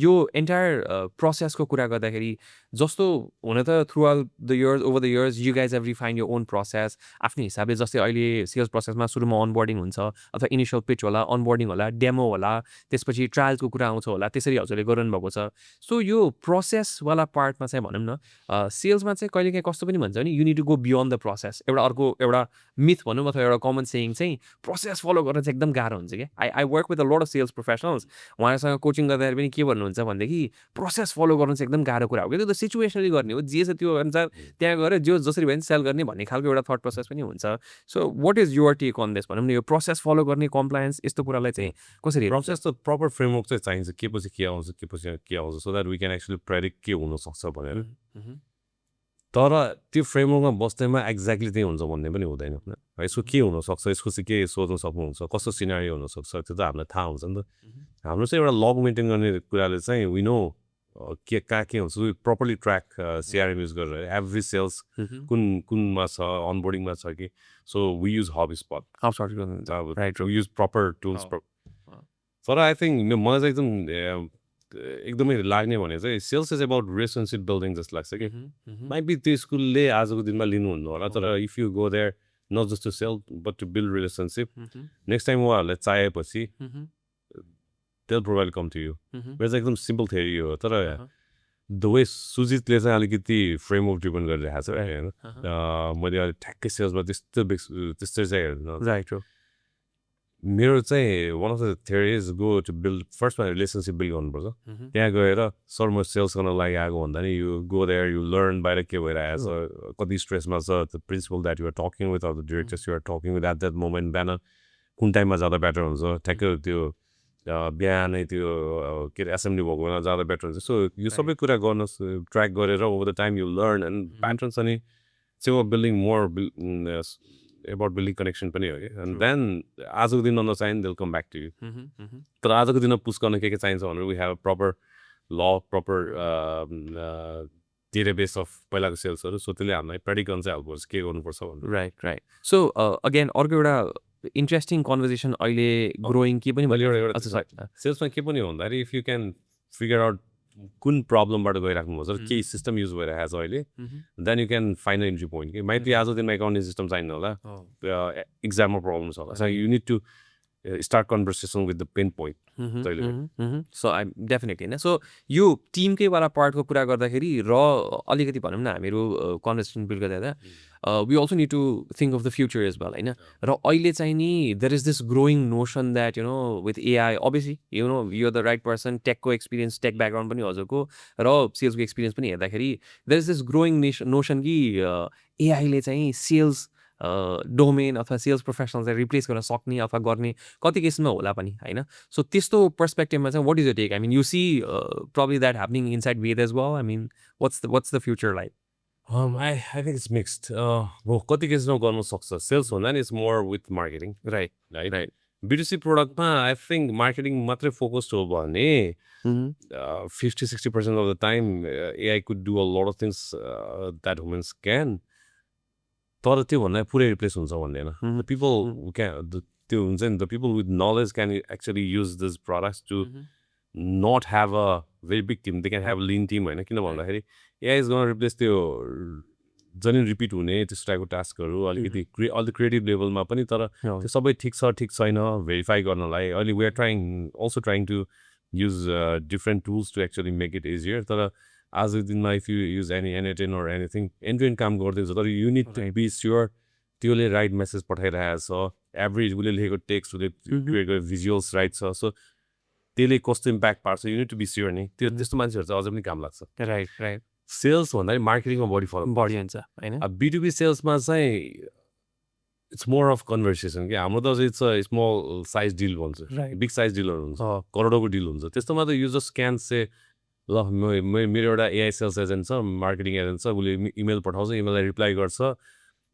यो एन्टायर प्रोसेसको कुरा गर्दाखेरि जस्तो हुन त throughout the years over the years you guys have refine your own process आफ्नै हिसाबले जस्तै अहिले सेल्स प्रोसेसमा सुरुमा अनबोर्डिङ हुन्छ अथवा इनिसियल पिच होला अनबोर्डिङ होला डेमो होला त्यसपछि ट्रायल्सको कुरा आउँछ होला त्यसरी हजुरले गर्नुभएको छ सो यो प्रोसेसवाला पार्टमा चाहिँ भनौँ न सेल्समा चाहिँ कहिलेकाहीँ कस्तो पनि भन्छ नि you need to go beyond the process एउटा मिथ भनौँ अथवा एउटा कमन सेयिङ चाहिँ प्रोसेस फलो गर्न चाहिँ एकदम गाह्रो हुन्छ क्या I work with a lot of sales professionals उहाँहरूसँग कोचिङ गर्दाखेरि पनि के भन्नुहुन्छ भनेदेखि प्रोसेस फलो गर्नु चाहिँ एकदम गाह्रो कुरा हो क्या त्यो त सिचुएसनली गर्ने हो जे छ त्यो अनुसार त्यहाँ गएर जो जसरी भयो नि सेल गर्ने भन्ने खालको एउटा थट प्रोसेस पनि हुन्छ so what is your take on this भनौँ न यो प्रोसेस फलो गर्ने कम्प्लायन्स यस्तो कुरालाई चाहिँ कसरी प्रोसेस त प्रपर फ्रेमवर्क चाहिँ चाहिन्छ के पछि के आउँछ के पछि के आउँछ so that we can actually predict के हुनसक्छ भनेर तर त्यो फ्रेमवर्कमा बस्दैमा एक्ज्याक्टली त्यही हुन्छ भन्ने पनि हुँदैन यसको के हुनसक्छ यसको चाहिँ के सोच्न सक्नुहुन्छ कस्तो सिनारी हुनसक्छ त्यो त हामीलाई थाहा हुन्छ नि त हाम्रो चाहिँ एउटा लग मेन्टेन गर्ने कुराले चाहिँ वी नो के कहाँ के हुन्छ प्रपरली ट्र्याक सिआरएम युज गरेर एभ्री सेल्स कुनमा छ अनबोर्डिङमा छ कि so we use HubSpot right use proper tools तर आई थिङ्क मलाई चाहिँ एकदमै लाग्ने भने चाहिँ sales is about relationship building जस्तो लाग्छ कि माइट बी त्यो स्कुलले आजको दिनमा लिनुहुन्न होला तर if you go there not just to sell but to build relationship next time उहाँहरूलाई चाहेपछि they'll provide come to you. Whereas एकदम सिम्पल थ्योरी हो तर द वे सुजितले चाहिँ अलिकति फ्रेमवर्क ड्रिभन गरिरहेको छ होइन मैले अहिले ठ्याक्कै सेल्समा त्यस्तै चाहिँ हेर्नु राइट हो मेरो चाहिँ one of the theories go to build फर्स्टमा रिलेसनसिप बिल्ड गर्नुपर्छ त्यहाँ गएर सर म सेल्स गर्न लागि आएको भन्दा नि you go there you learn बाहिर के भइरहेको छ कति स्ट्रेसमा छ the principal that you're talking with of the directors you're talking with at that moment बिहान कुन टाइममा जाँदा बेटर हुन्छ ठ्याक्कै त्यो बिहानै त्यो के अरे एसेम्ब्ली भएको बेला जाँदा बेटर हुन्छ सो यो सबै कुरा गर्न ट्र्याक गरेर over the time you learn and patterns अनि चाहिँ building more about building connection पनि हो कि एन्ड देन आजको दिनमा नचाहिने दिल कम ब्याक टु यु तर आजको दिनमा पुस गर्न के चाहिन्छ भनेर वी हेभ प्रपर ल प्रपर डेटाबेस अफ पहिलाको सेल्सहरू सो त्यसले हामीलाई प्रेडिक्ट गर्न चाहिँ हेल्प गर्छ के गर्नुपर्छ भनेर राइट सो अगेन अर्को एउटा इन्ट्रेस्टिङ कन्भर्सेसन अहिले ग्रोइङ के पनि सेल्समा के पनि हो भन्दाखेरि if you can figure out कुन प्रब्लमबाट गइराख्नु पर्छ केही सिस्टम युज भइरहेको छ अहिले then you can find entry point कि माइट बी आजको दिनमा एकाउन्टिङ सिस्टम चाहिन्न होला इक्जाममा प्रब्लम छ होला so you need to start conversation with the pain point so I definitely होइन सो यो टिमकै वाला पार्टको कुरा गर्दाखेरि र अलिकति भनौँ न हामीहरू कन्भर्सेसन बिल्ड गर्दा we also need to think of the future as well होइन र अहिले चाहिँ नि there is this growing notion that you know with AI obviously you know you are the right person टेकको एक्सपिरियन्स टेक ब्याकग्राउन्ड पनि हजुरको र सेल्सको एक्सपिरियन्स पनि हेर्दाखेरि there is this growing notion कि एआईले चाहिँ सेल्स डोमेन अथवा सेल्स प्रोफेसनल रिप्लेस गर्न सक्ने अथवा गर्ने कति केसमा होला पनि होइन सो त्यस्तो पर्सपेक्टिभमा चाहिँ what is the take I mean you see probably that happening inside whether as well I mean what's the future like I think it's mixed. कति केसमा गर्न सक्छ सेल्स भन्दा नि it's more with marketing right B2C प्रोडक्टमा I think marketing मात्रै focused हो भने 50-60% of the time AI could do a lot of things that humans can तर त्यो भन्दा पुरै रिप्लेस हुन्छ भन्दैन पिपल क्यान त्यो हुन्छ नि the people with knowledge can actually use this products to not have a very big team they can have lean team होइन किन भन्दाखेरि एआई इज गर्न रिप्लेस त्यो जनि रिपिट हुने त्यस्तो टाइपको टास्कहरू अलिकति अलिक क्रिएटिभ लेभलमा पनि तर त्यो सबै ठिक छ ठिक छैन भेरिफाई गर्नलाई अहिले we are also trying to use different tools to actually make it easier तर आजको दिनमा इफ यु युज एनिटेन or anything end to end काम गर्दैछ तर you need to be sure त्यसले राइट मेसेज पठाइरहेको छ एभरेज उसले लेखेको टेक्स्ट उसले क्रिएट गरेको भिजुअल्स राइट छ सो त्यसले कस्तो इम्प्याक्ट पार्छ you need to be sure नि त्यो त्यस्तो मान्छेहरू चाहिँ अझै पनि काम लाग्छ राइट सेल्स भन्दाखेरि मार्केटिङमा बढी हुन्छ होइन B2B सेल्समा चाहिँ इट्स मोर अफ कन्भर्सेसन कि हाम्रो त it's a small size deal भन्छ बिग साइज डिलहरू हुन्छ करोडौँको डिल हुन्छ त्यस्तोमा त युज स्क्यान से ल मेरो एउटा एआई सेल्स एजेन्ट छ मार्केटिङ एजेन्ट छ उसले इमेल पठाउँछ इमेललाई रिप्लाई गर्छ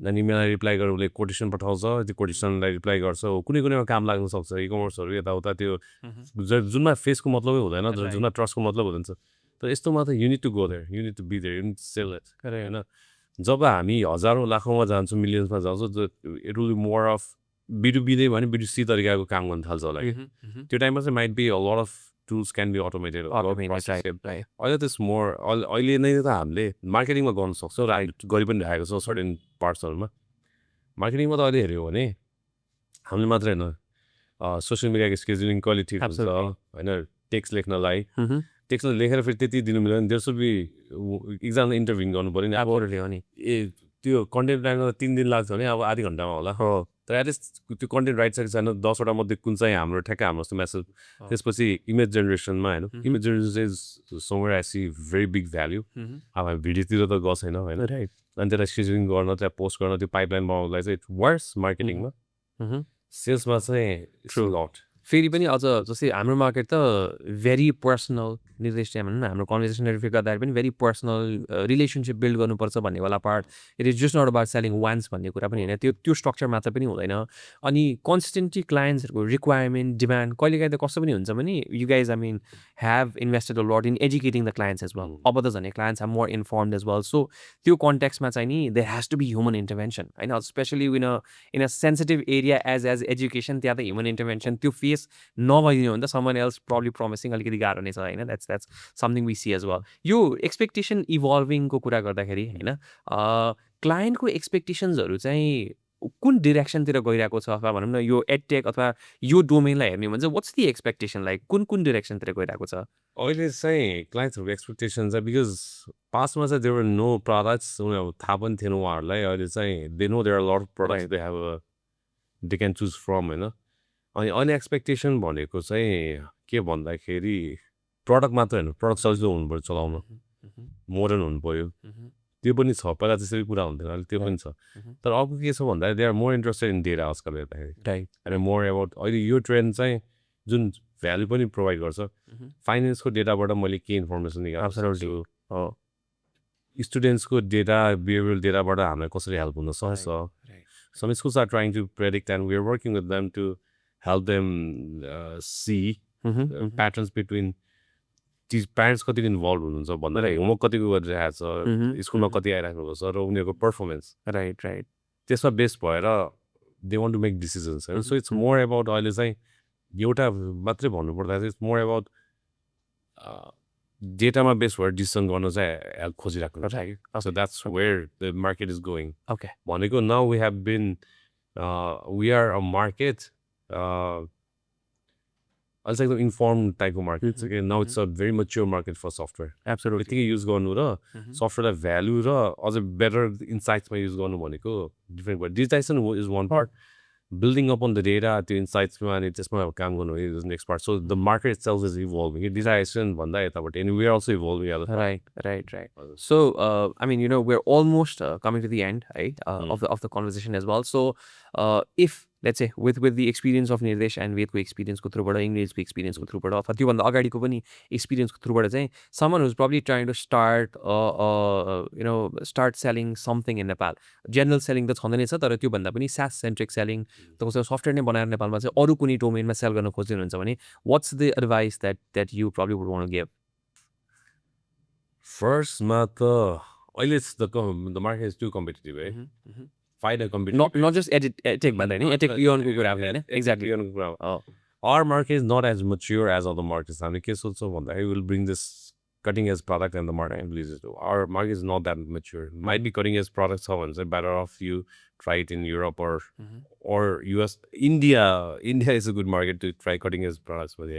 अनि इमेललाई रिप्लाई गरेर उसले कोटेसन पठाउँछ त्यो कोटेसनलाई रिप्लाई गर्छ कुनै कुनैमा काम लाग्न सक्छ इकमर्सहरू यताउता त्यो जुनमा फेसको मतलबै हुँदैन जुनमा ट्रस्टको मतलब हुँदैन तर यस्तोमा त unit to go there unit to be there unit to sell it होइन जब हामी हजारौँ लाखौँमा जान्छौँ मिलियन्समा जान्छौँ it will be more of B2B नै भने B2C तरिकाको काम गर्न थाल्छ होला त्यो टाइममा चाहिँ might be a lot of tools can be automated अहिले त्यस मोर अहिले नै त हामीले मार्केटिङमा गर्न सक्छौँ र गरि पनि राखेको छौँ सर्टेन पार्ट्सहरूमा मार्केटिङमा त अहिले हेऱ्यो भने हामीले मात्रै होइन सोसियल मिडियाको स्केड्युलिङ क्वालिटी हुन्छ होइन टेक्स्ट लेख्नलाई टेक्स्ट लेखेर फेरि त्यति दिनु मिल्दैन देयर सुड बी एकजना इन्टरभ्यू गर्नु पऱ्यो नि ए त्यो कन्टेन्ट राख्न 3 दिन लाग्छ भने अब आधी घन्टामा होला तर एटलिस्ट त्यो कन्टेन्ट राइटिसकेको छैन 10वटा मध्ये कुन चाहिँ हाम्रो ठ्याक्कै हाम्रो जस्तो मेसेज त्यसपछि इमेज जेनेरेसनमा होइन image generation is somewhere I see very big value अब हामी भिडियोतिर त गएको छैन होइन अनि त्यसलाई सेड्युलिङ गर्न त्यहाँ पोस्ट गर्न त्यो पाइपलाइन बनाउनलाई चाहिँ इट्स वर्स मार्केटिङमा सेल्समा चाहिँ ट्रु लट फेरि पनि अझ जस्तै हाम्रो मार्केट त भेरी पर्सनल निर्देश भनौँ न हाम्रो कन्भर्सेसन रिफर गर्दाखेरि पनि भेरी पर्सनल रिलेसनसिप बिल्ड गर्नुपर्छ भन्ने वाला part it is just not about selling once भन्ने कुरा पनि होइन त्यो स्ट्रक्चर मात्र पनि हुँदैन अनि कन्सिस्टेन्टली क्लायन्ट्सहरूको रिक्वायरमेन्ट डिमान्ड कहिलेकाहीँ त कस्तो पनि हुन्छ भने you guys I mean have invested a lot in educating the clients as well अब त झन् clients are more informed as well so त्यो कन्ट्याक्समा चाहिँ नि there has to be human intervention होइन specially in a sensitive area as education त्यहाँ त ह्युमन इन्टरभेन्सन त्यो फेस नभइदिनु भने त समन एल्स प्रब्लम प्रमिसिङ अलिकति गाह्रो नै छ होइन that's something we see as well यो एक्सपेक्टेसन इभल्भिङको कुरा गर्दाखेरि होइन क्लायन्टको एक्सपेक्टेसन्सहरू चाहिँ कुन डिरेक्सनतिर गइरहेको छ अथवा भनौँ न यो एडटेक अथवा यो डोमेनलाई हेर्ने भने चाहिँ वाट्स दि एक्सपेक्टेसन लाइक कुन डिरेक्सनतिर गइरहेको छ अहिले चाहिँ क्लाइन्ट्सहरूको एक्सपेक्टेसन चाहिँ बिकज पास्टमा चाहिँ देयर नो प्रडक्ट्स उनीहरू थाहा पनि थिएन उहाँहरूलाई अहिले चाहिँ they know there lot of products they have they can choose from होइन अनि अहिले एक्सपेक्टेसन भनेको चाहिँ के भन्दाखेरि प्रडक्ट मात्र होइन प्रडक्ट सजिलो हुनु पऱ्यो चलाउन मोडर्न हुनु पऱ्यो त्यो पनि छ पहिला त्यसरी कुरा हुन्थेन अहिले त्यो पनि छ तर अर्को के छ भन्दा they are more interested in data आजकल हेर्दाखेरि अनि मोर एबाउट अहिले यो ट्रेन्ड चाहिँ जुन भ्याल्यु पनि प्रोभाइड गर्छ फाइनेन्सको डेटाबाट मैले के इन्फर्मेसन निकाल्छु स्टुडेन्ट्सको डेटा बिहेभियरल डेटाबाट हामीलाई कसरी हेल्प हुन सक्छ some schools are trying to predict and we are working with them to help them see patterns between these parents कति इन्भल्भ हुनुहुन्छ भन्दा होमवर्क कतिको गरिरहेको छ स्कुलमा कति आइराख्नु छ र उनीहरूको पर्फर्मेन्स राइट त्यसमा बेस भएर they want to make decisions होइन सो इट्स मोर एबाउट अहिले चाहिँ एउटा मात्रै भन्नुपर्दा चाहिँ इट्स मोर एबाउट डेटामा बेस भएर डिसिजन गर्न चाहिँ हेल्प खोजिरहेको छ so that's where the market is going भनेको now we have been we are a market also एकदम इन्फर्म टाइपको मार्केट छ कि now it's a very mature market for software absolutely यतिकै युज गर्नु र सफ्टवेयरलाई भ्यालु र अझ बेटर इन्साइट्समा युज गर्नु भनेको डिफ्रेन्ट भयो digitization is one part building up on the data त्यो इन्साइट्समा अनि त्यसमा अब काम गर्नु is next part so the market itself is evolving digitization भन्दा यताबाट and we are also evolving right so I mean you know we are almost coming to the end है of the conversation as well so if let's say with the experience of Nirdesh and Vedko experience ko through English experience ko through अथवा त्योभन्दा अगाडिको पनि experience को through चाहिँ someone who's probably trying to start start selling something in Nepal general selling त छँदै नै छ तर त्योभन्दा पनि SaaS centric selling तपाईको सफ्टवेयर नै बनाएर नेपालमा चाहिँ अरु कुनै डोमेनमा सेल गर्न खोजिनुहुन्छ भने what's the advice that you probably would want to give first मा त अहिले the market is too competitive फाइदा कम्पिटिसन not just edtech भन्दा नि edtech beyondको कुरा हैन exactly our market is not as mature as other markets हामीले के सोच्छौँ भन्दा we will bring this cutting edge product and the market releases our market is not that mature might be cutting edge products छ भने चाहिँ better off you try it in Europe or US India is a good market to try cutting edge products with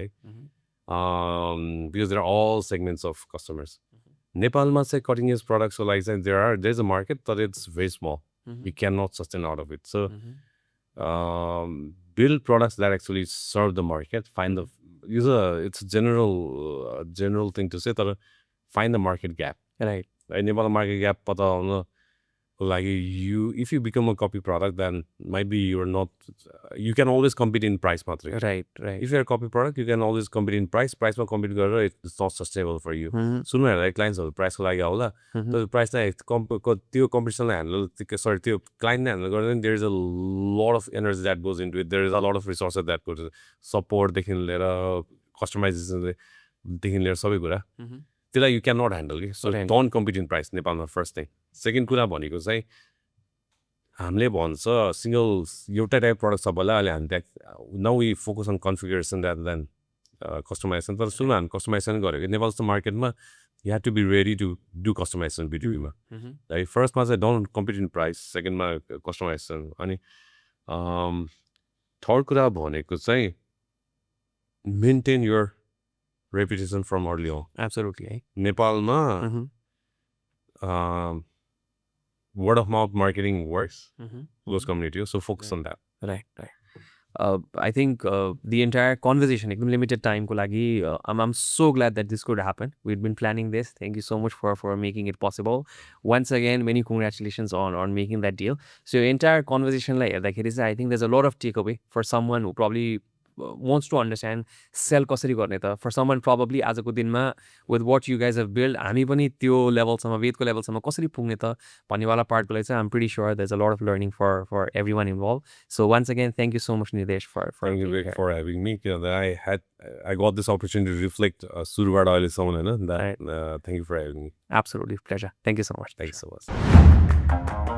because there are all segments of customers Nepalमा चाहिँ cutting edge products so like there's a market but it's very small you cannot sustain out of it so build products that actually serve the market find it's a general thing to say that find the market gap right Nepal market gap पता हुन like if you become a copy product, then might be you're not, you can always compete in price matri. Right. If you're a copy product, you can always compete in price ma compete गरेर it's not sustainable for you. सुन्नु हेर्दा क्लाइन्ट्सहरू प्राइसको लागि आउला तर प्राइसलाई त्यो कम्पिटिसनलाई handle sorry त्यो क्लाइन्टले handle गर्दा there is a lot of energy that goes into it, there is a lot of resources that goes, सपोर्टदेखि लिएर कस्टमाइजेसनदेखि लिएर सबै कुरा त्यसलाई यु क्यान नट ह्यान्डल कि. So don't compete in price नेपालमा फर्स्ट थिङ. सेकेन्ड कुरा भनेको चाहिँ हामीले भन्छ सिङ्गल एउटै टाइप प्रडक्ट सबैलाई अहिले हामी त्यहाँ now we focus on configuration that then customization. तर सुन्नु हामी कस्टमाइजेसन गरेको नेपाल जस्तो मार्केटमा you have to be ready to do customization बिट्विनमा. है फर्स्टमा चाहिँ डोन्ट कम्पिट इन प्राइस, सेकेन्डमा कस्टमाइजेसन. अनि थर्ड कुरा भनेको चाहिँ maintain your reputation from early on. Absolutely है. नेपालमा word of mouth marketing works, close community, so focus on that. Right. I think the entire conversation, limited time ko lagi, I'm so glad that this could happen. We've been planning this. Thank you so much for making it possible. Once again, many congratulations on making that deal. So entire conversation like it is, I think there's a lot of takeaway for someone who probably wants to understand sell कसरी गर्ने त. For someone probably आजको दिनमा with what you guys have built, हामी पनि त्यो लेभलसम्म वेदको लेभलसम्म कसरी पुग्ने त भन्नेवाला पार्टको लागि चाहिँ I'm pretty sure there's a lot of learning for everyone involved. So once again, thank you so much Nirdesh for thank you for having me. I got this opportunity to reflect सुरुबाट अहिलेसम्म हैन. Thank you for having me. Absolutely pleasure. Thank you so much. Thank you so much.